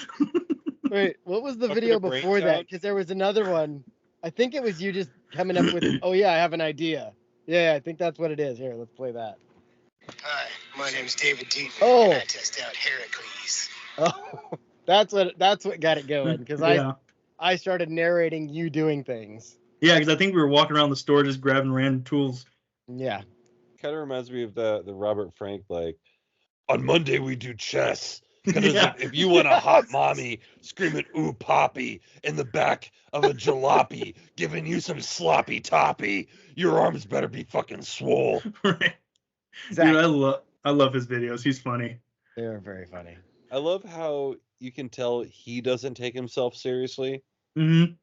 Wait, what was the video before that? Because there was another one. I think it was you just coming up with, oh yeah, I have an idea. Yeah, I think that's what it is. Here, let's play that. Hi, my name's David Deaton. Oh. I test out Heracles. Oh, that's what got it going. Because I started narrating you doing things. Yeah, because I think we were walking around the store just grabbing random tools. Yeah. Kind of reminds me of the Robert Frank, like, on Monday we do chess. If you want a hot mommy screaming ooh poppy in the back of a jalopy giving you some sloppy toppy, your arms better be fucking swole. Right. Exactly. Dude, I love his videos. He's funny. They're very funny. I love how you can tell he doesn't take himself seriously. Mm-hmm.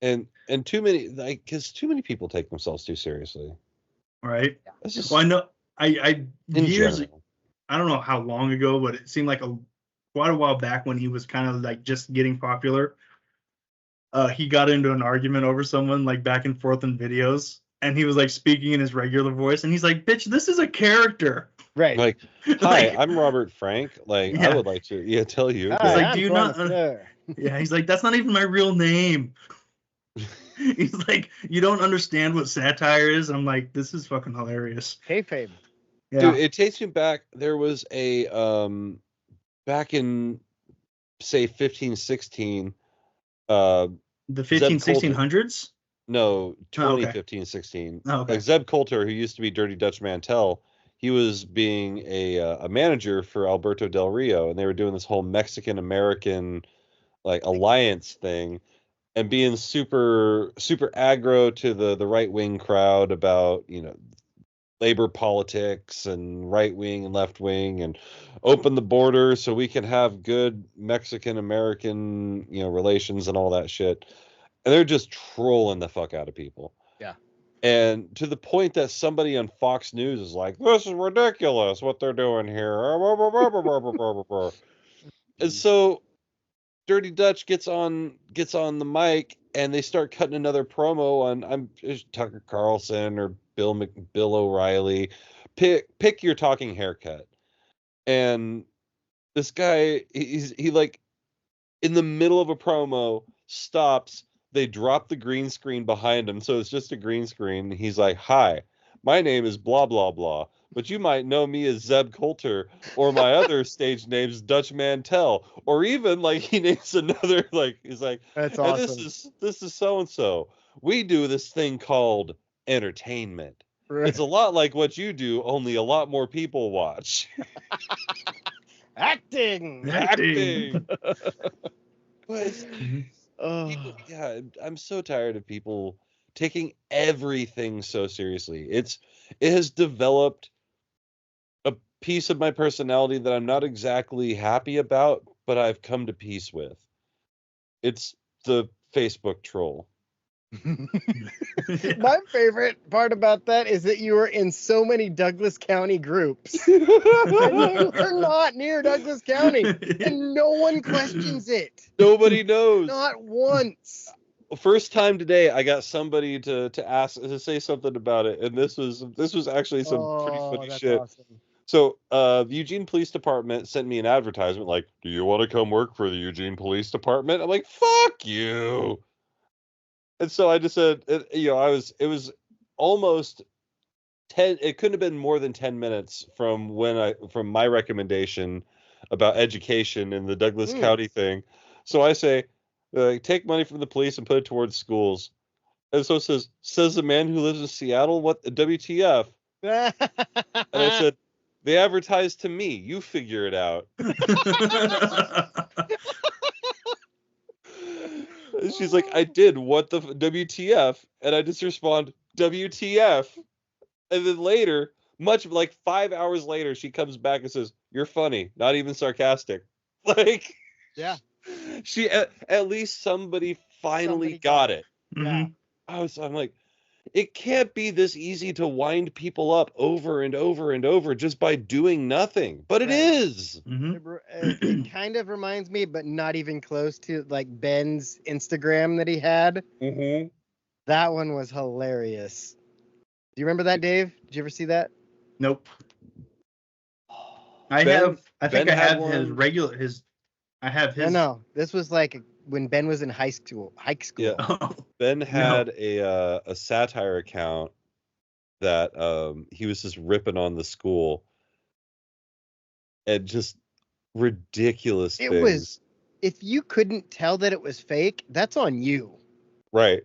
And too many, like, because too many people take themselves too seriously. Right. That's just, well, I know. I I don't know how long ago, but it seemed like quite a while back when he was kind of like just getting popular. He got into an argument over someone, like back and forth in videos, and he was like speaking in his regular voice, and he's like, "Bitch, this is a character." Right. Like, hi, I'm Robert Frank. Like, I would like to tell you. Hi, He's like, I'm do you not? Connoisseur. Yeah, he's like, that's not even my real name. He's like, you don't understand what satire is. I'm like, this is fucking hilarious. Kayfabe. Yeah. Dude, it takes me back. There was a back in say 15, 16. The 15, Zeb Coulter. 1600s? No, 20, okay. 15, 16. Oh, okay. Like Zeb Coulter, who used to be Dirty Dutch Mantel, he was being a manager for Alberto Del Rio, and they were doing this whole Mexican American like alliance thing, and being super aggro to the right wing crowd about labor politics and right wing and left wing, and open the border so we can have good Mexican American relations and all that shit. And they're just trolling the fuck out of people. Yeah. And to the point that somebody on Fox News is like, "This is ridiculous what they're doing here." And so Dirty Dutch gets on the mic, and they start cutting another promo on Tucker Carlson or Bill O'Reilly. Pick your talking haircut. And this guy, he like in the middle of a promo stops. They drop the green screen behind him, so it's just a green screen. He's like, "Hi, my name is blah blah blah, but you might know me as Zeb Coulter, or my other stage name's Dutch Mantel," or even like he names another, like he's like, That's "And awesome. this is so and so. We do this thing called entertainment. Right. It's a lot like what you do, only a lot more people watch." Acting. But Oh. yeah, I'm so tired of people taking everything so seriously. It has developed a piece of my personality that I'm not exactly happy about, but I've come to peace with. It's the Facebook troll. My favorite part about that is that you were in so many Douglas County groups. And you're not near Douglas County, and no one questions it. Nobody knows. Not once. First time today, I got somebody to say something about it, and this was actually some pretty funny that's shit. Awesome. So, the Eugene Police Department sent me an advertisement like, "Do you want to come work for the Eugene Police Department?" I'm like, "Fuck you." And so I just said, it was almost 10, it couldn't have been more than 10 minutes from my recommendation about education and the Douglas County thing. So I say, take money from the police and put it towards schools. And so it says the man who lives in Seattle, what, WTF? And I said, they advertised to me. You figure it out. And she's like, I did. What the WTF? And I just respond, WTF. And then later, much like 5 hours later, she comes back and says, "You're funny, not even sarcastic." Like, Yeah. She at least somebody finally got it. Yeah. I'm like, it can't be this easy to wind people up over and over and over just by doing nothing. But it is. Mm-hmm. It kind of reminds me, but not even close to, like Ben's Instagram that he had. Mm-hmm. That one was hilarious. Do you remember that, Dave? Did you ever see that? Nope. I think I have his. No, this was like when Ben was in high school. Yeah. Ben had a satire account that he was just ripping on the school and just ridiculous things. It was, if you couldn't tell that it was fake, that's on you. Right.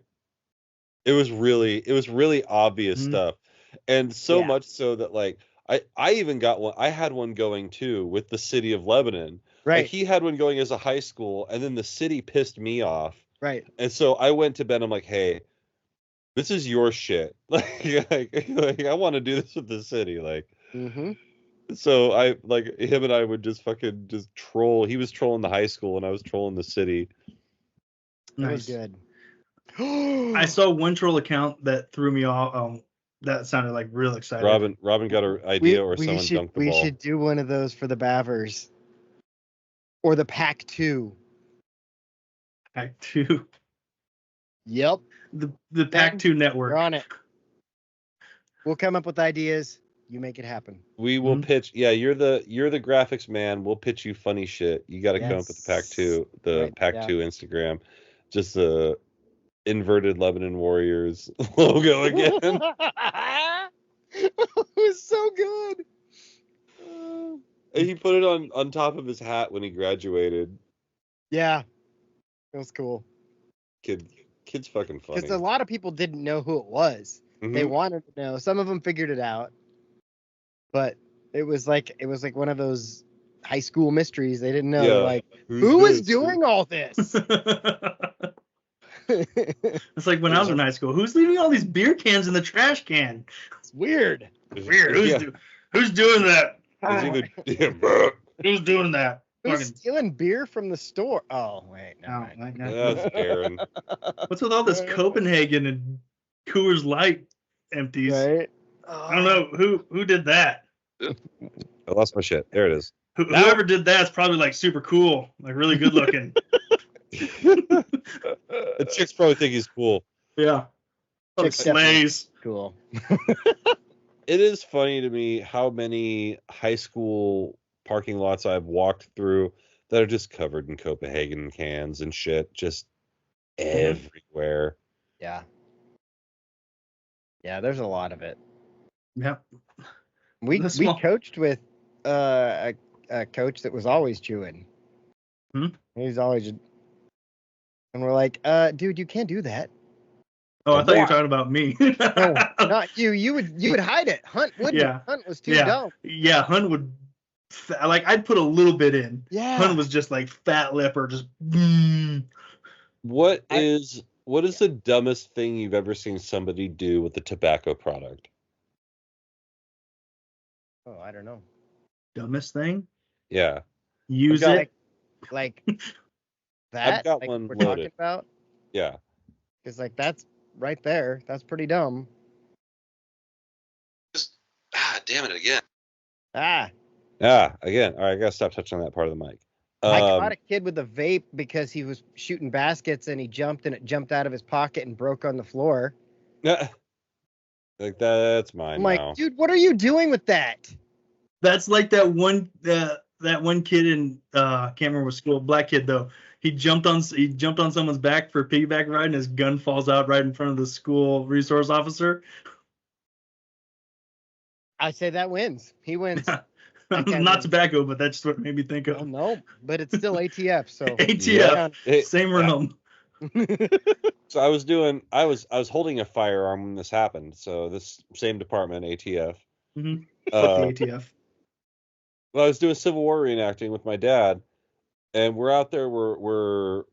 It was really obvious stuff. And so much so that like I even got one. I had one going too with the city of Lebanon. Right. Like he had one going as a high school, and then the city pissed me off. Right. And so I went to Ben. I'm like, hey, this is your shit. Like I want to do this with the city. Like, so I like him and I would just fucking just troll. He was trolling the high school, and I was trolling the city. Nice. Good. I saw one troll account that threw me off. That sounded like real exciting. Robin got an idea, or someone dunked the we ball. should do one of those for the Bavers. Or the Pac-2. Pac-2. Yep. The Pac-2 network. We're on it. We'll come up with ideas. You make it happen. We will pitch. Yeah, you're the graphics man. We'll pitch you funny shit. You got to come up with the Pac-2, Pac-2 Instagram. Just the inverted Lebanon Warriors logo again. It was so good. And he put it on top of his hat when he graduated. Yeah, it was cool. Kid's fucking funny. Because a lot of people didn't know who it was. Mhm. They wanted to know. Some of them figured it out, but it was like one of those high school mysteries. They didn't know. Yeah. Like, who was doing all this? It's like when I was in high school. Who's leaving all these beer cans in the trash can? It's weird. Weird. Who's doing that? Who's doing that? Who's stealing beer from the store? Oh, wait. No. That's Aaron. What's with all this Copenhagen and Coors Light empties? Right? I don't know who did that. I lost my shit. There it is. Whoever did that's probably like super cool, like really good looking. The chicks probably think he's cool. Yeah. Chicks Slays. Cool. It is funny to me how many high school parking lots I've walked through that are just covered in Copenhagen cans and shit, just everywhere. Yeah. Yeah, there's a lot of it. Yep. We coached with a coach that was always chewing. He's always, and we're like, dude, you can't do that. Oh, I thought you were talking about me. No, not you. You would hide it. Hunt wouldn't. Yeah. Hunt was too dumb. Yeah, Hunt would. I'd put a little bit in. Yeah. Hunt was just like fat lipper, just. What is the dumbest thing you've ever seen somebody do with a tobacco product? Oh, I don't know. Dumbest thing? Yeah. Use it. Like that. I've got like one we're loaded. talking about. Yeah. Because like that's right there. That's pretty dumb. Damn it again. Again. All right, I gotta stop touching on that part of the mic. I caught a kid with a vape because he was shooting baskets and he jumped and it jumped out of his pocket and broke on the floor. Like that's mine. I'm like, dude, what are you doing with that? That's like that one kid in can't remember what school, black kid though. He jumped on someone's back for a piggyback ride and his gun falls out right in front of the school resource officer. I say that wins. He wins. Not tobacco, but that's what made me think of. Oh, no, but it's still ATF. So ATF, same realm. So I was holding a firearm when this happened. So this same department, ATF. Mm-hmm. Fuck the ATF. Well, I was doing Civil War reenacting with my dad, and we're out there. We're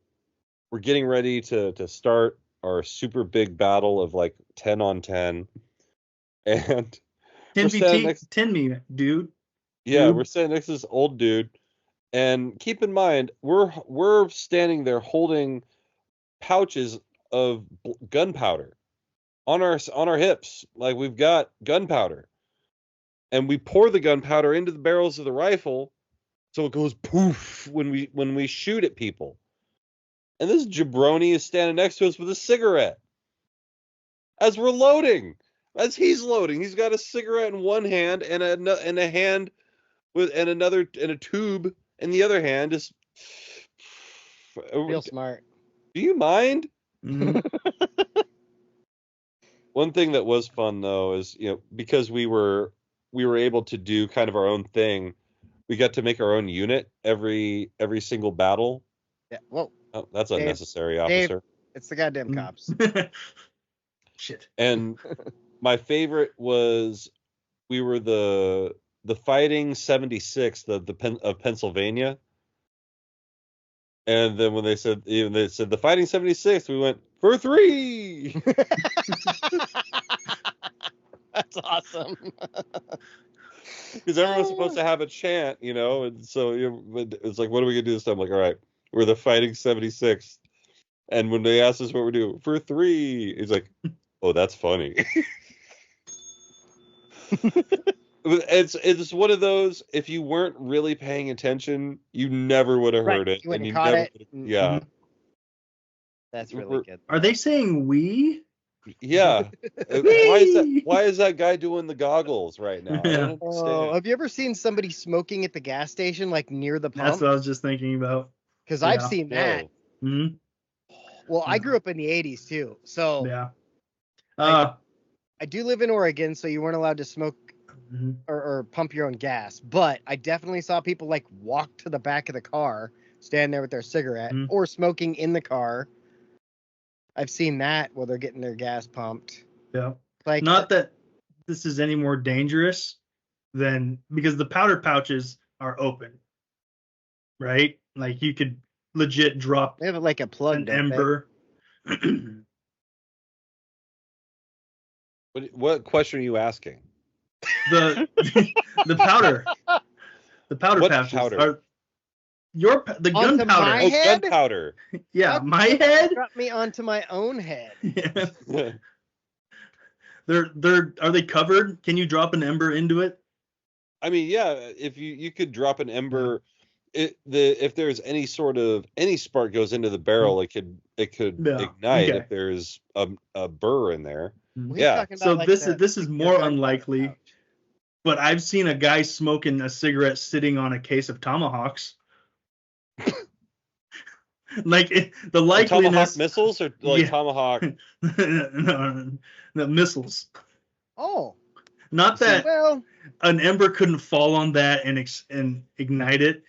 getting ready to start our super big battle of like 10 on 10, and 10 me, dude. Yeah, we're standing next to this old dude, and keep in mind we're standing there holding pouches of gunpowder on our hips, like we've got gunpowder, and we pour the gunpowder into the barrels of the rifle, so it goes poof when we shoot at people. And this jabroni is standing next to us with a cigarette as we're loading. As he's loading, he's got a cigarette in one hand and a hand and a tube in the other hand. Just real smart. Do you mind? Mm-hmm. One thing that was fun though is, because we were able to do kind of our own thing, we got to make our own unit every single battle. Yeah. Whoa. Oh, that's Dave, unnecessary, officer. It's the goddamn cops. Shit. And my favorite was we were the Fighting 76, of Pennsylvania. And then when they said the Fighting 76, we went for 3. That's awesome. Because everyone's supposed to have a chant, and so it's like, what are we gonna do this time? Like, all right, we're the Fighting 76. And when they asked us what we're doing for 3, it's like, oh, that's funny. It's one of those, if you weren't really paying attention, you never would have heard Right, it. you wouldn't and have caught never it. would've- Yeah. That's really We're- good. Are they saying we? Yeah. Why is that guy doing the goggles right now? I Yeah. don't Oh, understand. have you ever seen somebody smoking at the gas station, like near the That's pump? what I was just thinking about. Because I've Yeah. seen that. No. Hmm. Well, I Yeah. grew up in the 80s too. So Yeah. I do live in Oregon, so you weren't allowed to smoke Mhm. or pump your own gas. But I definitely saw people like walk to the back of the car, stand there with their cigarette, Mhm. or smoking in the car. I've seen that while they're getting their gas pumped. Yeah. Like Not that this is any more dangerous than, because the powder pouches are open, right? Like you could legit drop they have like a plug. an don't they? ember. What question are you asking? the the powder What pouches powder? are the Onto gunpowder. my Oh, head? gunpowder. Yeah, What? my head. Got me onto my own head. Yeah. They're are they covered? Can you drop an ember into it? I mean, yeah, if you could drop an ember, if there's any spark goes into the barrel, it could Yeah, ignite okay. if there's a burr in there. We're Yeah. talking about, So like, this the is more gunpowder unlikely, pouch. but I've seen a guy smoking a cigarette sitting on a case of tomahawks. Like the Tomahawk likeliness, missiles or like Yeah. tomahawk? no, missiles. Oh, Not that well, an ember couldn't fall on that and ignite it.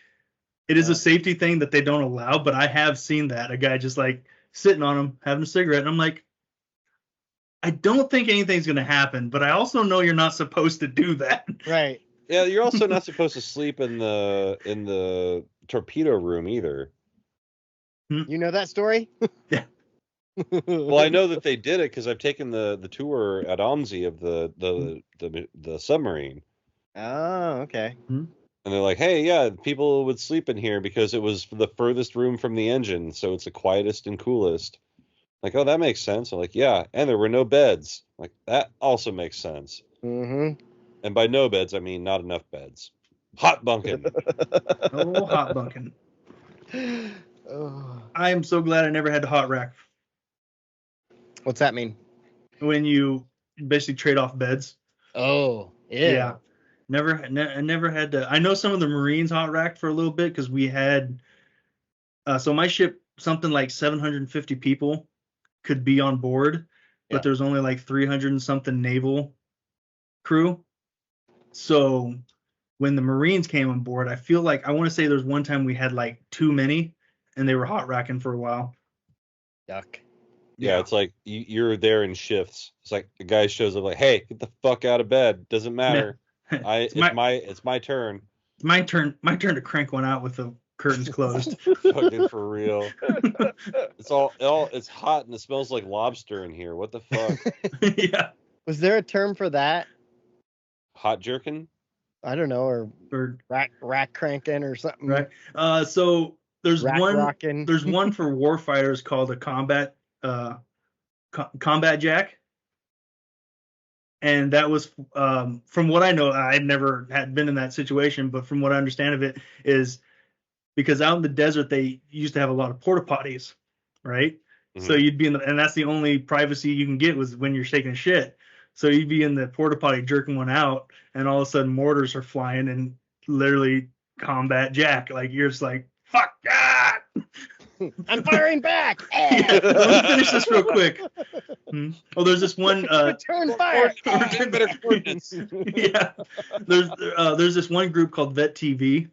It is Yeah. a safety thing that they don't allow, but I have seen that, a guy just like sitting on him having a cigarette, and I'm like, I don't think anything's gonna happen, but I also know you're not supposed to do that. right. Yeah, you're also not supposed to sleep in the torpedo room either. You know that story? Yeah. Well, I know that they did it because I've taken the tour at OMSI of the submarine, Oh, okay. and they're like, "Hey, yeah, people would sleep in here because it was the furthest room from the engine, so it's the quietest and coolest." Like, oh, that makes sense. I'm like, yeah, and there were no beds. Like, that also makes sense. Mm-hmm. And by no beds, I mean not enough beds. Hot bunking. Oh, hot bunking. Oh. I am so glad I never had to hot rack. What's that mean? When you basically trade off beds. Oh, Yeah. Never had to. I know some of the Marines hot racked for a little bit because we had. So my ship, something like 750 people could be on board, but Yeah. there's only like 300 and something naval crew. So when the Marines came on board, I feel like I want to say there's one time we had like too many, and they were hot racking for a while. Duck. Yeah, it's like you're there in shifts. It's like a guy shows up like, "Hey, get the fuck out of bed. Doesn't matter. It's my turn." It's my turn to crank one out with the curtains closed. Fucking for real. It's hot and it smells like lobster in here. What the fuck? Yeah. Was there a term for that? Hot jerkin? I don't know, or Or rack cranking or something. right. So there's Rack one. rocking. There's one for warfighters called a combat jack, and that was from what I know. I've never had been in that situation, but from what I understand of it is because out in the desert they used to have a lot of porta potties, right? So you'd be in and that's the only privacy you can get was when you're taking a shit. So you'd be in the porta potty jerking one out, and all of a sudden mortars are flying and literally combat jack. Like you're just like, fuck God. I'm firing back. Yeah, let me finish this real quick. Oh, there's this one. Return fire. Get better coordinates. Yeah, there's this one group called Vet TV,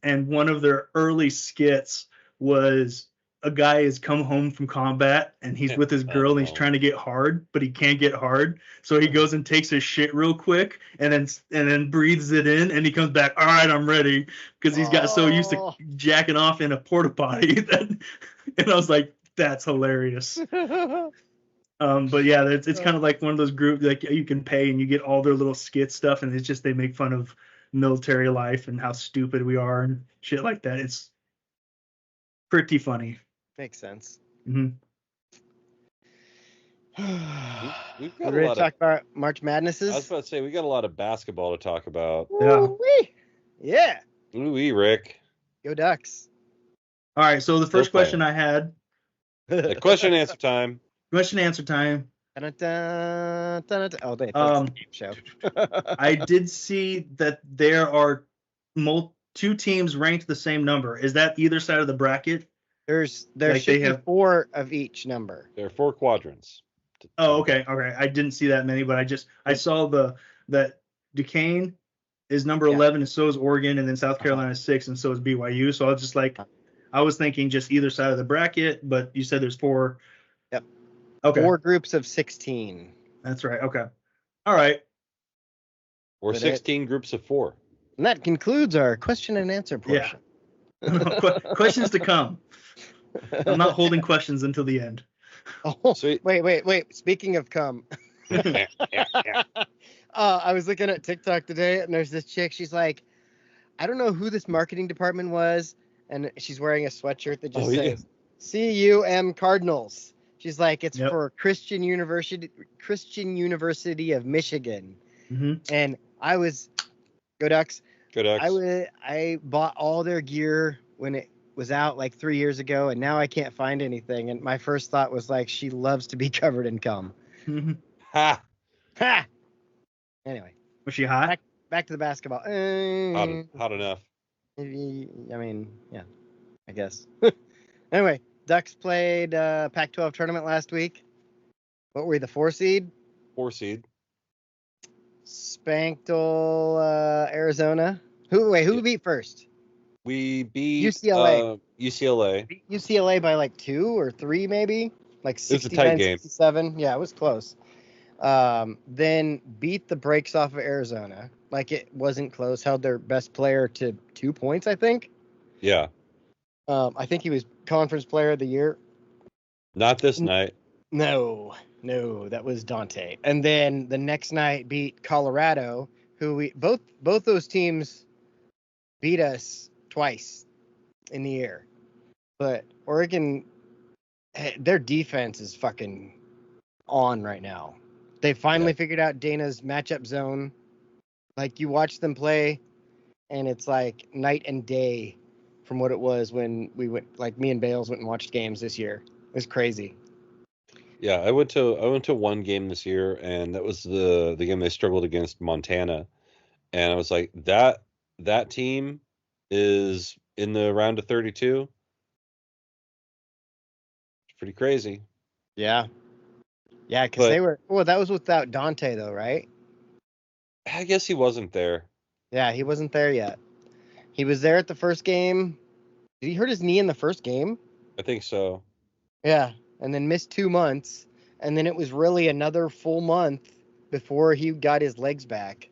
and one of their early skits was a guy has come home from combat and he's with his girl and he's trying to get hard, but he can't get hard. So he goes and takes his shit real quick and then breathes it in and he comes back. All right, I'm ready, because he's got so used to jacking off in a porta potty that, and I was like, that's hilarious. But yeah, it's kind of like one of those groups like you can pay and you get all their little skit stuff, and it's just they make fun of military life and how stupid we are and shit like that. It's pretty funny. Makes sense. Mm-hmm. We've We got a ready lot to talk of. about March I was Madnesses? about to say we got a lot of basketball to talk about. Yeah. Woo-wee. Yeah. Ooh, Rick. Go Ducks. All right. So the Still first question playing. I had, The question and answer time. question answer time. Dun-dun-dun, dun-dun-dun. Oh, that's a game show. I did see that there are two teams ranked the same number. Is that either side of the bracket? There Like should they be have- 4 of each number. There are 4 quadrants. Oh, okay. I didn't see that many, but I saw that Duquesne is number Yeah. 11, and so is Oregon, and then South Carolina is 6, and so is BYU. So I was just like, I was thinking just either side of the bracket, but you said there's 4. Yep. Okay. 4 groups of 16. That's right. Okay. All right. Or But 16 groups of 4. And that concludes our question and answer portion. Questions to come. I'm not holding questions until the end. Oh, Sweet. wait. Speaking of cum. I was looking at TikTok today, and there's this chick. She's like, I don't know who this marketing department was, and she's wearing a sweatshirt that just says CUM Cardinals. She's like, it's for Christian University of Michigan. Mm-hmm. And I was, go Ducks. Go Ducks. I bought all their gear when it was out like 3 years ago, and now I can't find anything. And my first thought was like, she loves to be covered in cum. Ha! Ha! Anyway, Was she hot? back to the basketball. Hot enough. I mean, yeah, I guess. Anyway, Ducks played Pac-12 tournament last week. What were we, the 4 seed? 4 seed. Spanked Arizona. Who beat first? We beat UCLA. UCLA. Beat UCLA by like 2 or 3 maybe, like It was a tight 69, game. 67. Yeah, it was close. Then beat the brakes off of Arizona. Like it wasn't close. Held their best player to 2 points, I think. Yeah. I think he was conference player of the year. Not this night. No, that was Dante. And then the next night beat Colorado, who we both those teams beat us twice in the year. But Oregon, their defense is fucking on right now. They finally figured out Dana's matchup zone. Like you watch them play, and it's like night and day from what it was when we went. Like me and Bales went and watched games this year. It was crazy. Yeah, I went to one game this year, and that was the game they struggled against Montana, and I was like, that team is in the round of 32. It's pretty crazy. Yeah, because they were. Well, that was without Dante though, right? I guess he wasn't there. Yeah, he wasn't there yet. He was there at the first game. Did he hurt his knee in the first game? I think so. Yeah, and then missed 2 months, and then it was really another full month before he got his legs back.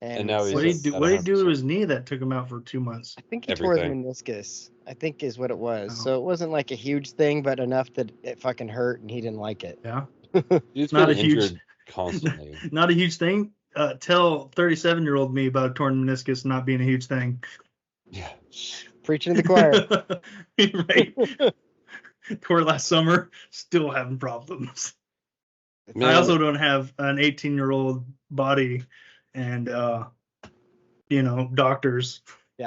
And now he's What did he just do? at What did he do to 100%. his knee that took him out for 2 months? I think he tore the Everything. meniscus. I think is what it was. Oh. So it wasn't like a huge thing, but enough that it fucking hurt, and he didn't like it. Yeah, He's Not been a huge- injured constantly. not a huge thing. Tell 37-year-old me about a torn meniscus not being a huge thing. Yeah. Preaching to the choir. Right. Tore last summer, still having problems. Man, I also don't have an 18-year-old body and doctors.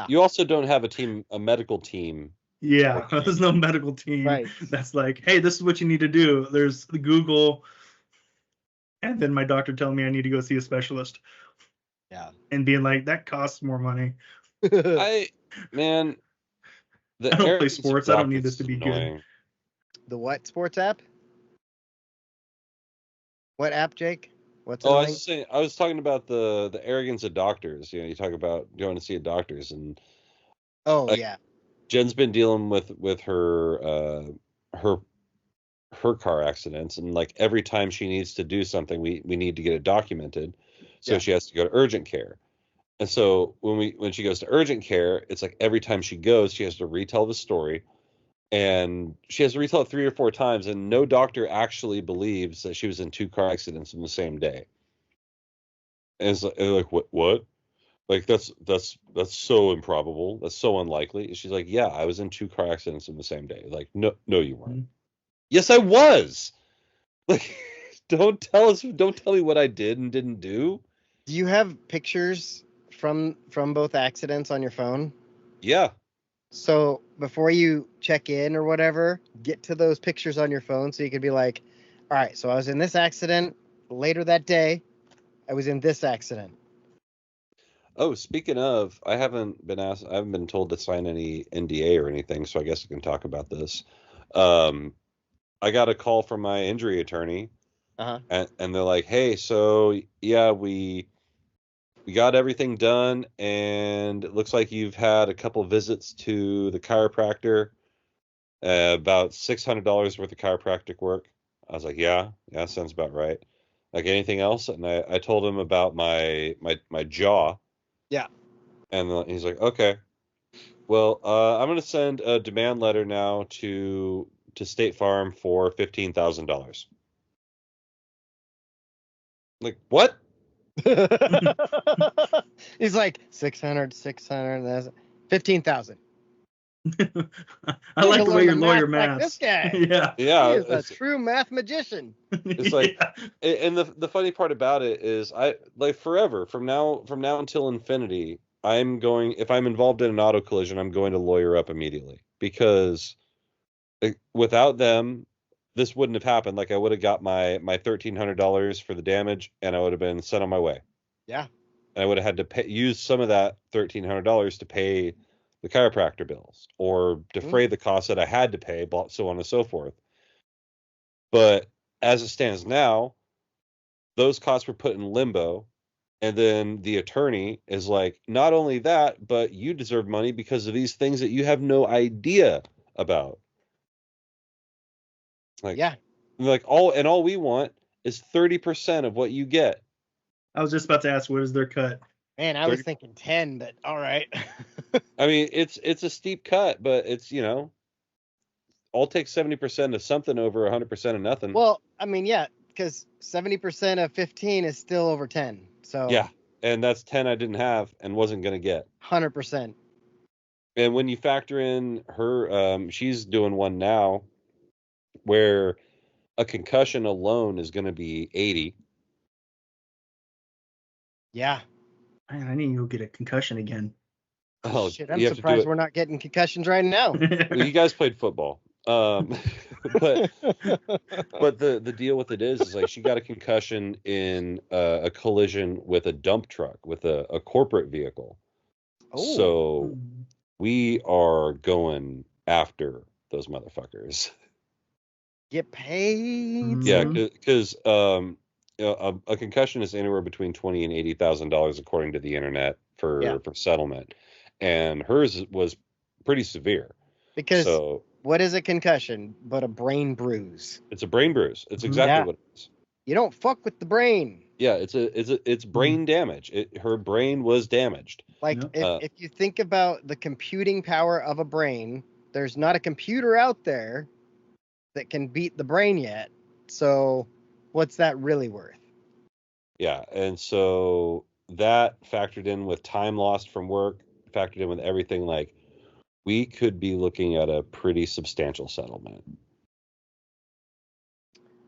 you also don't have a medical team. Yeah, there's no medical team Right. that's like, hey, this is what you need to do. There's Google, and then my doctor telling me I need to go see a specialist. Yeah. And being like, that costs more money. I don't play sports. I don't need this to be good. The what sports app? What app, Jake? What's Oh, I annoying? was saying, I was talking about the arrogance of doctors. You talk about going to see a doctor's, and Oh, like- yeah. Jen's been dealing with her car accidents, and like every time she needs to do something, we need to get it documented, so Yeah. she has to go to urgent care. And so when she goes to urgent care, it's like every time she goes, she has to retell the story, and she has to retell it 3 or 4 times, and no doctor actually believes that she was in 2 car accidents in the same day. And it's like what? Like that's so improbable. That's so unlikely. And she's like, yeah, I was in 2 car accidents in the same day. Like, no, you weren't. Mhm. Yes, I was. Like, don't tell me what I did and didn't do. Do you have pictures from both accidents on your phone? Yeah. So before you check in or whatever, get to those pictures on your phone so you could be like, all right, so I was in this accident. Later that day, I was in this accident. Oh, speaking of, I haven't been told to sign any NDA or anything, so I guess I can talk about this. I got a call from my injury attorney, and they're like, "Hey, so yeah, we got everything done, and it looks like you've had a couple visits to the chiropractor, about $600 worth of chiropractic work." I was like, "Yeah, sounds about right." Like, anything else? And I told him about my jaw. Yeah. And he's like, "Okay, well, I'm going to send a demand letter now to State Farm for $15,000. Like, what? He's like 600, that's 15,000. I like the way your lawyer math. maths. Like this guy. Yeah. Yeah, He is a true math magician. It's like, and the funny part about it is, I like forever from now until infinity, if I'm involved in an auto collision, I'm going to lawyer up immediately, because without them, this wouldn't have happened. Like, I would have got my $1,300 for the damage, and I would have been sent on my way. Yeah. And I would have had to use some of that $1,300 to pay the chiropractor bills or defray the costs that I had to pay, so on and so forth. But as it stands now, those costs were put in limbo. And then the attorney is like, not only that, but you deserve money because of these things that you have no idea about. Like, yeah. Like, all we want is 30% of what you get. I was just about to ask, what is their cut? Man, I was thinking 10, but all right. I mean, it's a steep cut, but it's, I'll take 70% of something over 100% of nothing. Well, I mean, yeah, because 70% of 15 is still over 10. So yeah, and that's 10 I didn't have and wasn't going to get. 100%. And when you factor in her, she's doing one now where a concussion alone is going to be 80. Yeah. Man, I need to go get a concussion again. Oh, shit! I'm surprised we're not getting concussions right now. Well, you guys played football, but the deal with it is like she got a concussion in a collision with a dump truck with a corporate vehicle. Oh. So we are going after those motherfuckers. Get paid. Yeah, because a concussion is anywhere between $20,000 and $80,000 according to the internet for settlement, and hers was pretty severe. Because what is a concussion but a brain bruise? It's a brain bruise. It's exactly what it is. You don't fuck with the brain. Yeah, it's brain damage. Her brain was damaged. Like if you think about the computing power of a brain, there's not a computer out there that can beat the brain yet. So what's that really worth? Yeah, and so that factored in with time lost from work, factored in with everything, like we could be looking at a pretty substantial settlement.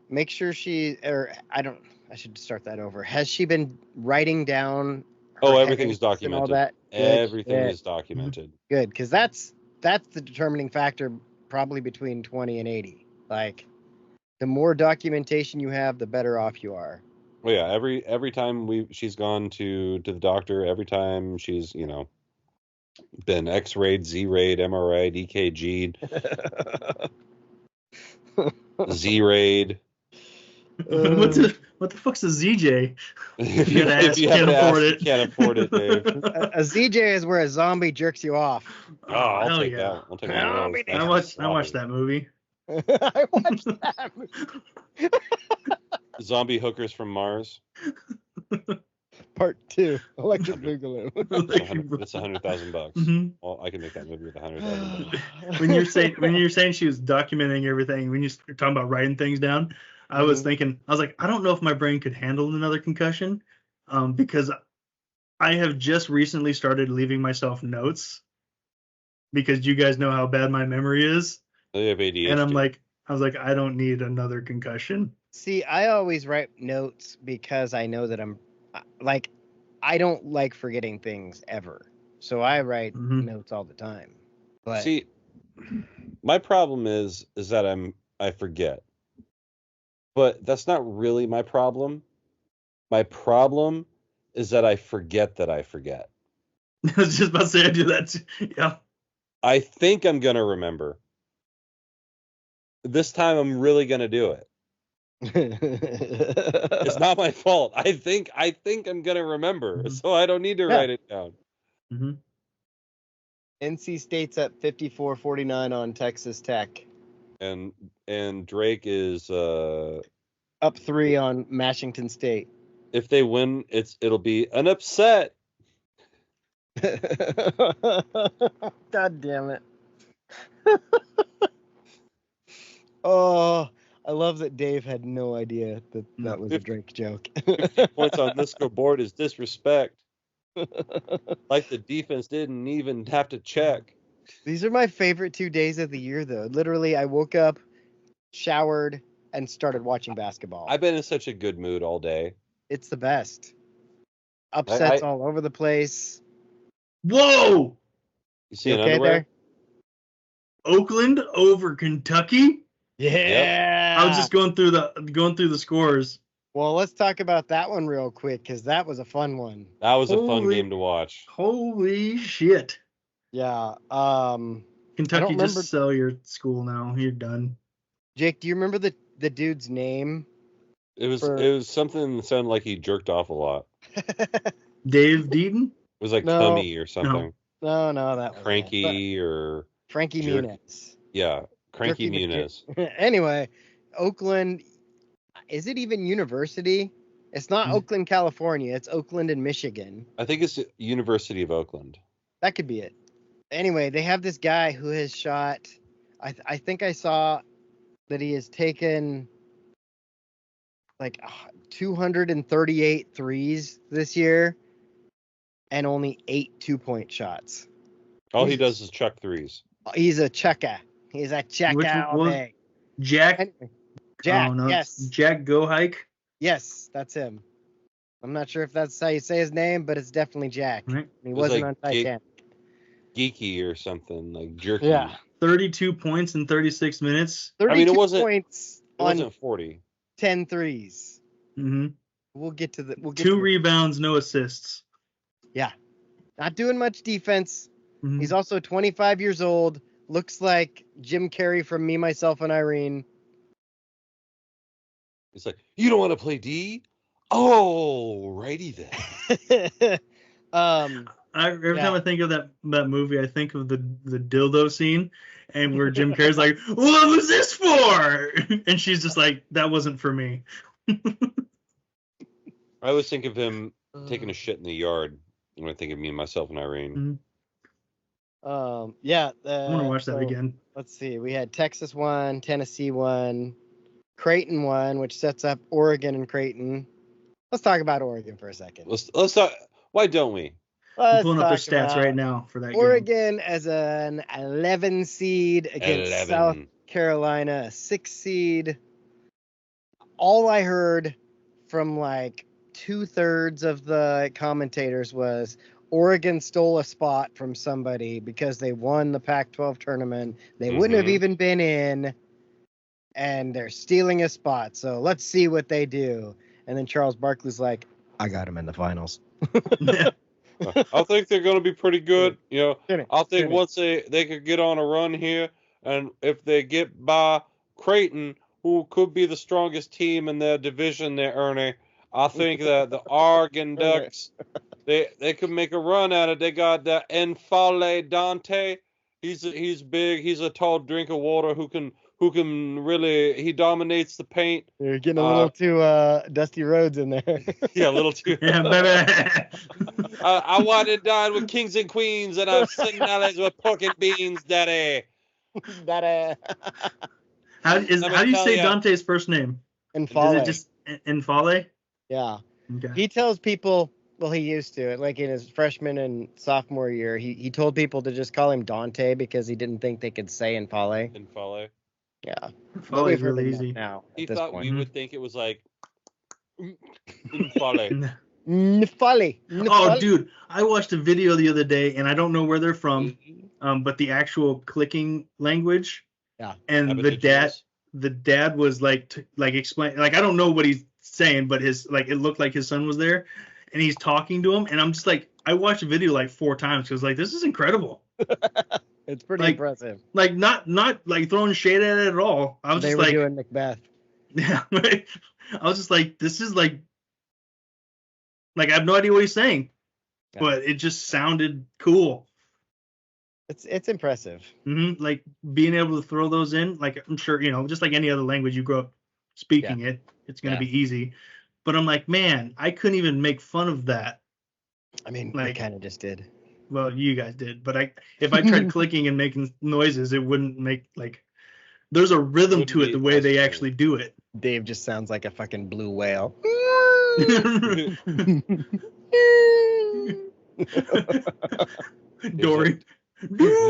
Make sure I should start that over. Has she been writing down? Everything's documented. All that? Everything is documented. Good, because that's the determining factor, probably between 20 and 80. Like, the more documentation you have, the better off you are. Well, yeah, every time she's gone to the doctor, every time she's, been X-rayed, Z-rayed, MRI, EKG'd, Z-rayed. What the fuck's a ZJ? If you can't afford it. Can't afford it, Dave. A ZJ is where a zombie jerks you off. Oh, I'll take that. I'll take that. I watched that movie. I watched that movie. Zombie hookers from Mars. Part 2. Electric Boogaloo. It's $100,000. Mm-hmm. Well, I can make that movie with $100,000. When you're saying she was documenting everything, when you're talking about writing things down, I was thinking, I was like, I don't know if my brain could handle another concussion, because I have just recently started leaving myself notes, because you guys know how bad my memory is. They have ADHD. And I was like, I don't need another concussion. See, I always write notes because I know that I don't like forgetting things ever. So I write notes all the time. But See, my problem is that I forget. But that's not really my problem. My problem is that I forget that I forget. I was just about to say I do that too. Yeah. I think I'm gonna remember. This time I'm really gonna do it. It's not my fault. I think I'm gonna remember, so I don't need to write it down. Mm-hmm. NC State's at 54-49 on Texas Tech. And Drake is Up 3 on Mashington State. If they win, it'll be an upset. God damn it. Oh, I love that Dave had no idea that was a Drake joke. 50 points on the scoreboard is disrespect. Like the defense didn't even have to check. These are my favorite 2 days of the year, though. Literally, I woke up, showered, and started watching basketball. I've been in such a good mood all day. It's the best. Upsets all over the place. Whoa! You see You an okay underwear? there? Oakland over Kentucky? Yeah. I was just going through the scores. Well, let's talk about that one real quick because that was a fun one. That was a fun game to watch. Holy shit! Yeah. Kentucky, just sell your school now. You're done. Jake, do you remember the dude's name? It was something that sounded like he jerked off a lot. Dave Deaton? It was like tummy or something. No, that was Cranky or Frankie Muniz. Yeah, Cranky Muniz. Anyway, Oakland. Is it even university? It's not Oakland, California. It's Oakland in Michigan. I think it's University of Oakland. That could be it. Anyway, they have this guy who has shot. I think I saw that he has taken like 238 threes this year and only 8 2-point shots. All he does is chuck threes. He's a checker. He's a checker all day. Jack? Anyway, Jack, yes. Jack Go Hike? Yes, that's him. I'm not sure if that's how you say his name, but it's definitely Jack. Right. He wasn't on Titanic. Geeky or something, like jerky. Yeah. 32 points in 36 minutes. 32 it wasn't points on 40. 10 threes. Mm-hmm. We'll get to the... 2 rebounds, no assists. Yeah. Not doing much defense. Mm-hmm. He's also 25 years old. Looks like Jim Carrey from Me, Myself, and Irene. It's like, you don't want to play D? Oh, righty then. Every time I think of that movie, I think of the dildo scene, and where Jim Carrey's like, "What was this for?" And she's just like, "That wasn't for me." I always think of him taking a shit in the yard when I think of Me, Myself, and Irene. Yeah. I want to watch that again. Let's see. We had Texas 1, Tennessee 1, Creighton 1, which sets up Oregon and Creighton. Let's talk about Oregon for a second. Let's talk. Why don't we? I'm pulling up their stats right now for that Oregon game. as an 11 seed against South Carolina, a 6 seed. All I heard from like 2/3 of the commentators was Oregon stole a spot from somebody because they won the Pac-12 tournament. They wouldn't have even been in, and they're stealing a spot. So let's see what they do. And then Charles Barkley's like, I got him in the finals. I think they're going to be pretty good. You know, I think once they could get on a run here, and if they get by Creighton, who could be the strongest team in their division there, Ernie, I think that the Oregon Ducks, they could make a run at it. They got the Enfale Dante. He's big. He's a tall drink of water who can really, he dominates the paint. You're getting a little too Dusty Rhodes in there. Yeah, a little too. Yeah, baby. I wanted to dine with kings and queens, and I've seen alleys with pork and beans, daddy. Daddy. How do you say Dante's first name? Enfale. Is it just Enfale? Yeah. Okay. He tells people, well, he used to, like in his freshman and sophomore year, he told people to just call him Dante because he didn't think they could say Enfale. Enfale. Yeah. But Folly's we've heard really enough easy. now He at this thought point. we would think it was like folly. Folly. Oh, dude, I watched a video the other day, and I don't know where they're from, but the actual clicking language. Yeah. And the dad was like explain, like, I don't know what he's saying, but his, like, it looked like his son was there, and he's talking to him, and I'm just like, I watched the video like 4 times because, like, this is incredible. It's pretty Like, impressive. Like, not like throwing shade at it at all. I was They just were like, doing Macbeth. yeah, right? I was just like, this is like I have no idea what he's saying, Yeah. but it just sounded cool. It's impressive. Like, being able to throw those in, like, I'm sure, just like any other language you grow up speaking it's going to be easy. But I'm like, man, I couldn't even make fun of that. I mean, Like, we kind of just did. Well, you guys did, but if I tried clicking and making noises, it wouldn't make, like, there's a rhythm to it the way they actually do it. Dave just sounds like a fucking blue whale. Dory. No,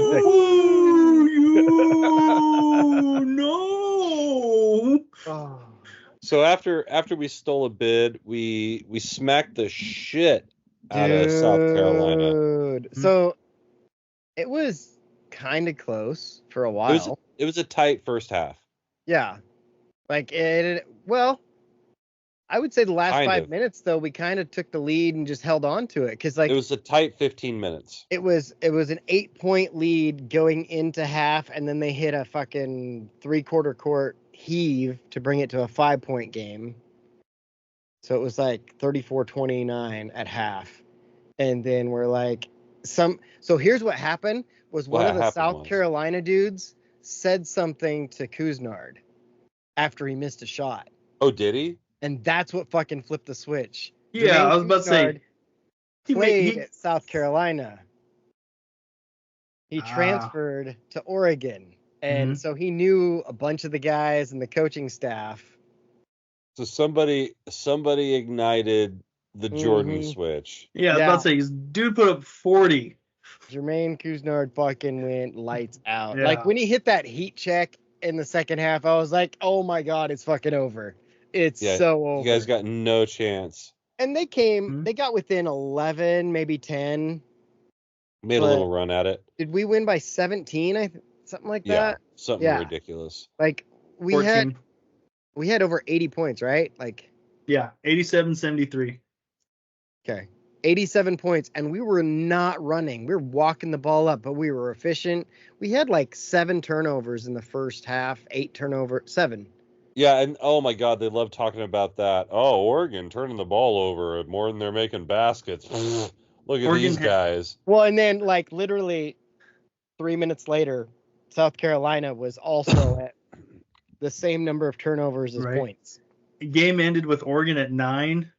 no. Oh. So after we stole a bid, we smacked the shit out of South Carolina. Dude. So it was kind of close for a while. It was a tight first half. Yeah. Like well, I would say the last 5 minutes though, we kind of took the lead and just held on to it because, like, it was a tight 15 minutes. It was an 8-point lead going into half, and then they hit a fucking 3/4 court heave to bring it to a 5-point game. So it was like 34-29 at half, and then we're like So here's what happened: was one of the South Carolina dudes said something to Kuznard after he missed a shot. Oh, did he? And that's what fucking flipped the switch. Yeah, Jermaine I was about to say. He played at South Carolina. He transferred to Oregon. And so he knew a bunch of the guys and the coaching staff. So somebody ignited the Jordan switch. Yeah, I was about to say, this dude put up 40. Jermaine Kuznard fucking went lights out. Yeah. Like, when he hit that heat check in the second half, I was like, oh my God, it's fucking over. It's so over. You guys got no chance. And they got within 11, maybe 10. Made a little run at it. Did we win by 17? Something like that? Something ridiculous. Like, we 14. had over 80 points, right? Like, yeah, 87-73. Okay. 87 points, and we were not running. We were walking the ball up, but we were efficient. We had like 7 turnovers in the first half, 7. Yeah, and oh my God, they love talking about that. Oh, Oregon turning the ball over more than they're making baskets. Look at these guys. Well, and then, like, literally 3 minutes later, South Carolina was also at the same number of turnovers as points. The game ended with Oregon at 9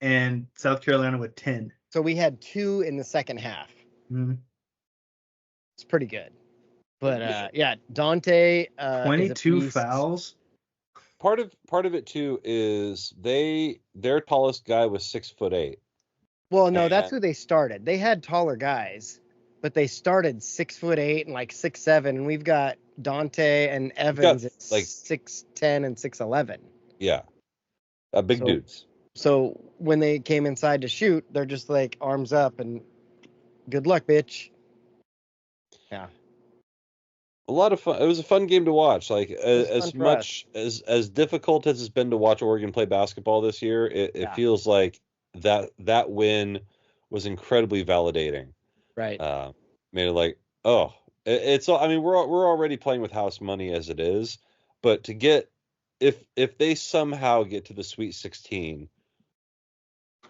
and South Carolina with 10. So we had 2 in the second half. Mm-hmm. It's pretty good. But Dante 22 fouls. Part of it too is their tallest guy was 6'8". Well, no, that's who they started. They had taller guys, but they started 6'8" and like 6'7", and we've got Dante and Evans at like 6'10" and 6'11". Yeah, big dudes. So when they came inside to shoot, they're just like arms up and good luck, bitch. Yeah. A lot of fun. It was a fun game to watch. Like as much as difficult as it's been to watch Oregon play basketball this year, it feels like that win was incredibly validating. Right. Made it like, oh, it's. I mean, we're already playing with house money as it is, but to get if they somehow get to the Sweet 16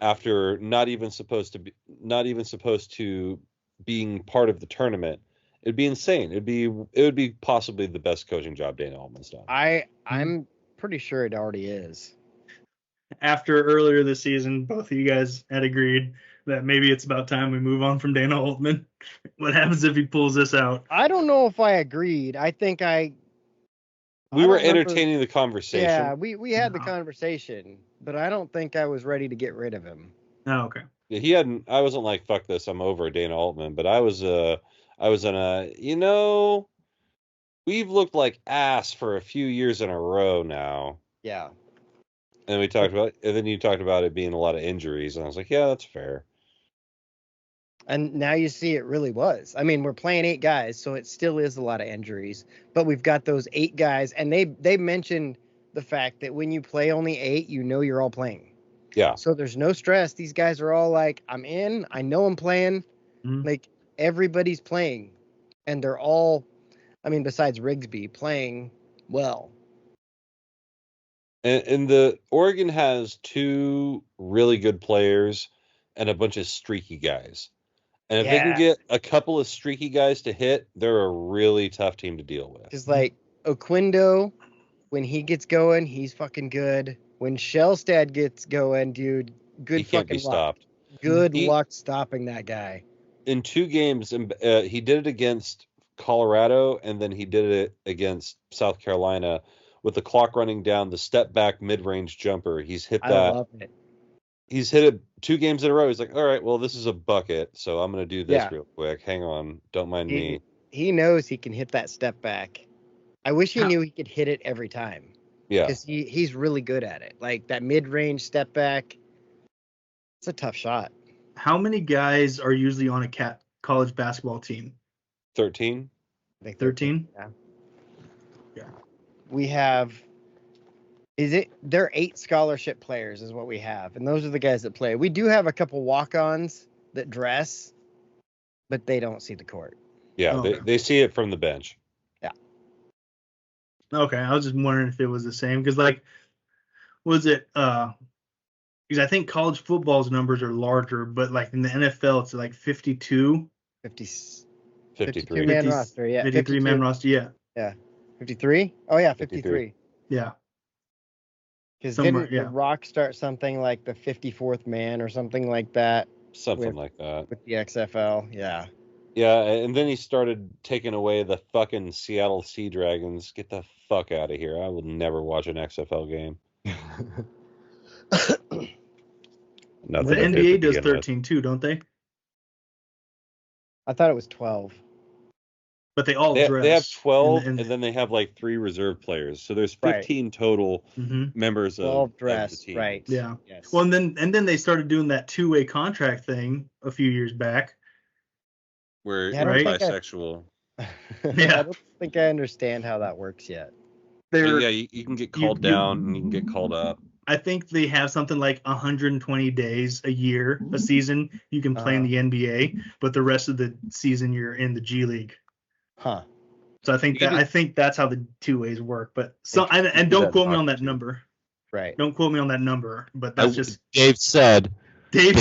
after not even supposed to being part of the tournament. It'd be insane. It would be possibly the best coaching job Dana Altman's done. I'm pretty sure it already is. After earlier this season, both of you guys had agreed that maybe it's about time we move on from Dana Altman. What happens if he pulls this out? I don't know if I agreed. I think we were entertaining the conversation. Yeah, we had the conversation, but I don't think I was ready to get rid of him. Oh, okay. Yeah, I wasn't like, fuck this, I'm over Dana Altman, but I was in a, we've looked like ass for a few years in a row now. Yeah. And we talked about, and then you talked about it being a lot of injuries, and I was like, yeah, that's fair. And now you see it really was. I mean, we're playing 8 guys, so it still is a lot of injuries. But we've got those 8 guys, and they mentioned the fact that when you play only 8, you know you're all playing. Yeah. So there's no stress. These guys are all like, I'm in. I know I'm playing. Mhm. Like, everybody's playing. And they're all, I mean, besides Rigsby, playing well. And the Oregon has 2 really good players and a bunch of streaky guys. And if they can get a couple of streaky guys to hit, they're a really tough team to deal with. Just like Oquindo, when he gets going, he's fucking good. When Shellstad gets going, dude, good He can't fucking be luck. stopped. Good luck stopping that guy. In 2 games, he did it against Colorado, and then he did it against South Carolina with the clock running down, the step back mid-range jumper. He's hit that. I love it. He's hit it 2 games in a row. He's like, all right, well, this is a bucket, so I'm going to do this real quick. Hang on. Don't mind me. He knows he can hit that step back. I wish he knew he could hit it every time. Yeah. Because he's really good at it. Like that mid-range step back, it's a tough shot. How many guys are usually on a college basketball team? 13? I think 13? Yeah. We have... They're 8 scholarship players is what we have, and those are the guys that play. We do have a couple walk-ons that dress, but they don't see the court. Yeah, they see it from the bench. Yeah. Okay, I was just wondering if it was the same, because was it? Because I think college football's numbers are larger, but like in the NFL, it's like 52. 53 man roster, yeah. 53 man roster, yeah. Yeah. 53? Oh, yeah, 53. Yeah. Because didn't the Rock start something like the 54th man or something like that? Something like that. With the XFL, yeah. Yeah, and then he started taking away the fucking Seattle Sea Dragons. Get the fuck out of here. I will never watch an XFL game. The NBA does 13 too, don't they? I thought it was 12. But they all dress. They have 12, and then they have like 3 reserve players. So there's 15 total members of the team. Right. Yeah. Yes. Well, and then they started doing that 2-way contract thing a few years back. Where you're bisexual. I don't think I understand how that works yet. Yeah, you can get called down and you can get called up. I think they have something like 120 days a season you can play in the NBA, but the rest of the season you're in the G League. Huh. So I think that's how the 2 ways work. But and don't quote me on that number. Right. Don't quote me on that number. But that's just Dave said. Dave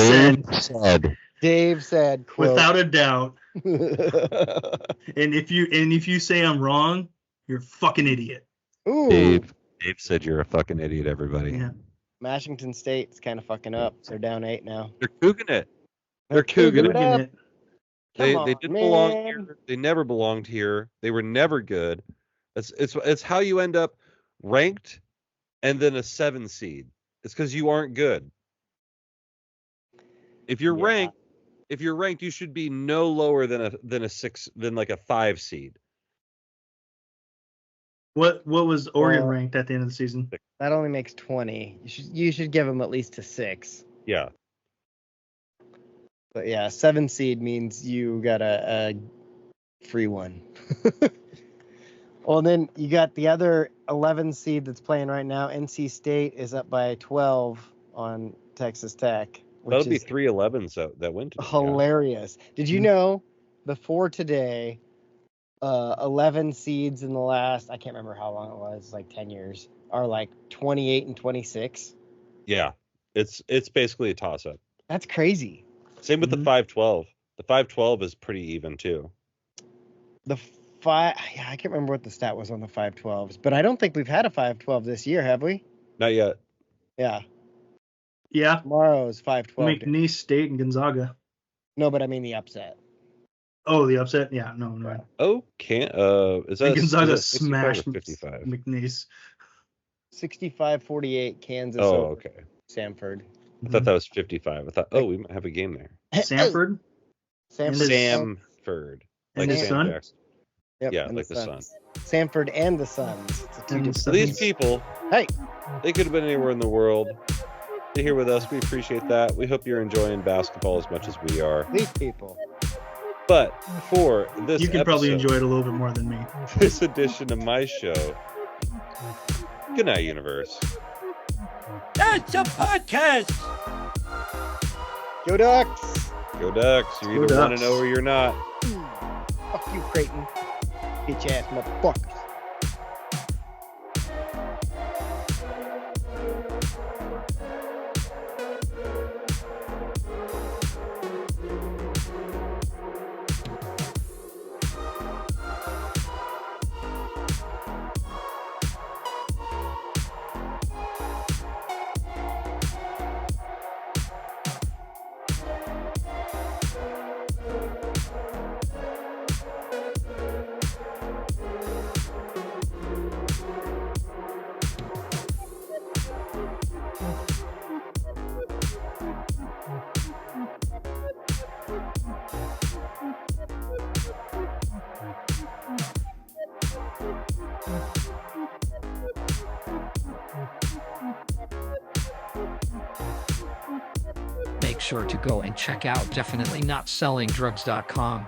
said. Quote, without a doubt. And if you say I'm wrong, you're a fucking idiot. Ooh. Dave said you're a fucking idiot, everybody. Yeah. Washington State's kind of fucking up. They're down 8 now. They're cooking it. They're cooking it. They on, didn't man. belong here. They never belonged here. They were never good. It's how you end up ranked and then a 7 seed. It's because you aren't good. If you're ranked, you should be no lower than a 5 seed. What was Oregon ranked at the end of the season? That only makes 20. You should give them at least a 6. Yeah. But yeah, 7 seed means you got a free one. Well, then you got the other 11 seed that's playing right now. NC State is up by 12 on Texas Tech. That'll be 3 11s that win today. Hilarious. Did you know before today, 11 seeds in the last, I can't remember how long it was, like 10 years, are like 28 and 26? Yeah. It's basically a toss-up. That's crazy. Same with the 5-12. The 5-12 is pretty even too. I can't remember what the stat was on the 5-12s, but I don't think we've had a 5-12 this year, have we? Not yet. Yeah. Yeah. Tomorrow is 5-12. McNeese State and Gonzaga. No, but I mean the upset. Oh, the upset? Yeah, no. Oh, is that Gonzaga 65 smashed or 55? McNeese. 65-48 Kansas. Oh, okay. Samford. I thought that was 55. I thought, we might have a game there. Samford? Samford. And his son? Yep, Yeah, and like the sun. Suns. Sanford and the Suns. It's a two And the different So these Suns. people, Hey, they could have been anywhere in the world. They're here with us. We appreciate that. We hope you're enjoying basketball as much as we are. these people. But for this You can probably episode, enjoy it a little bit more than me. this edition of my show, good night, universe. That's a podcast. Go Ducks! Go Ducks. You Go either want to Ducks. know or you're not. Fuck you, Creighton. Bitch ass motherfuckers. Make sure to go and check out definitelynotsellingdrugs.com.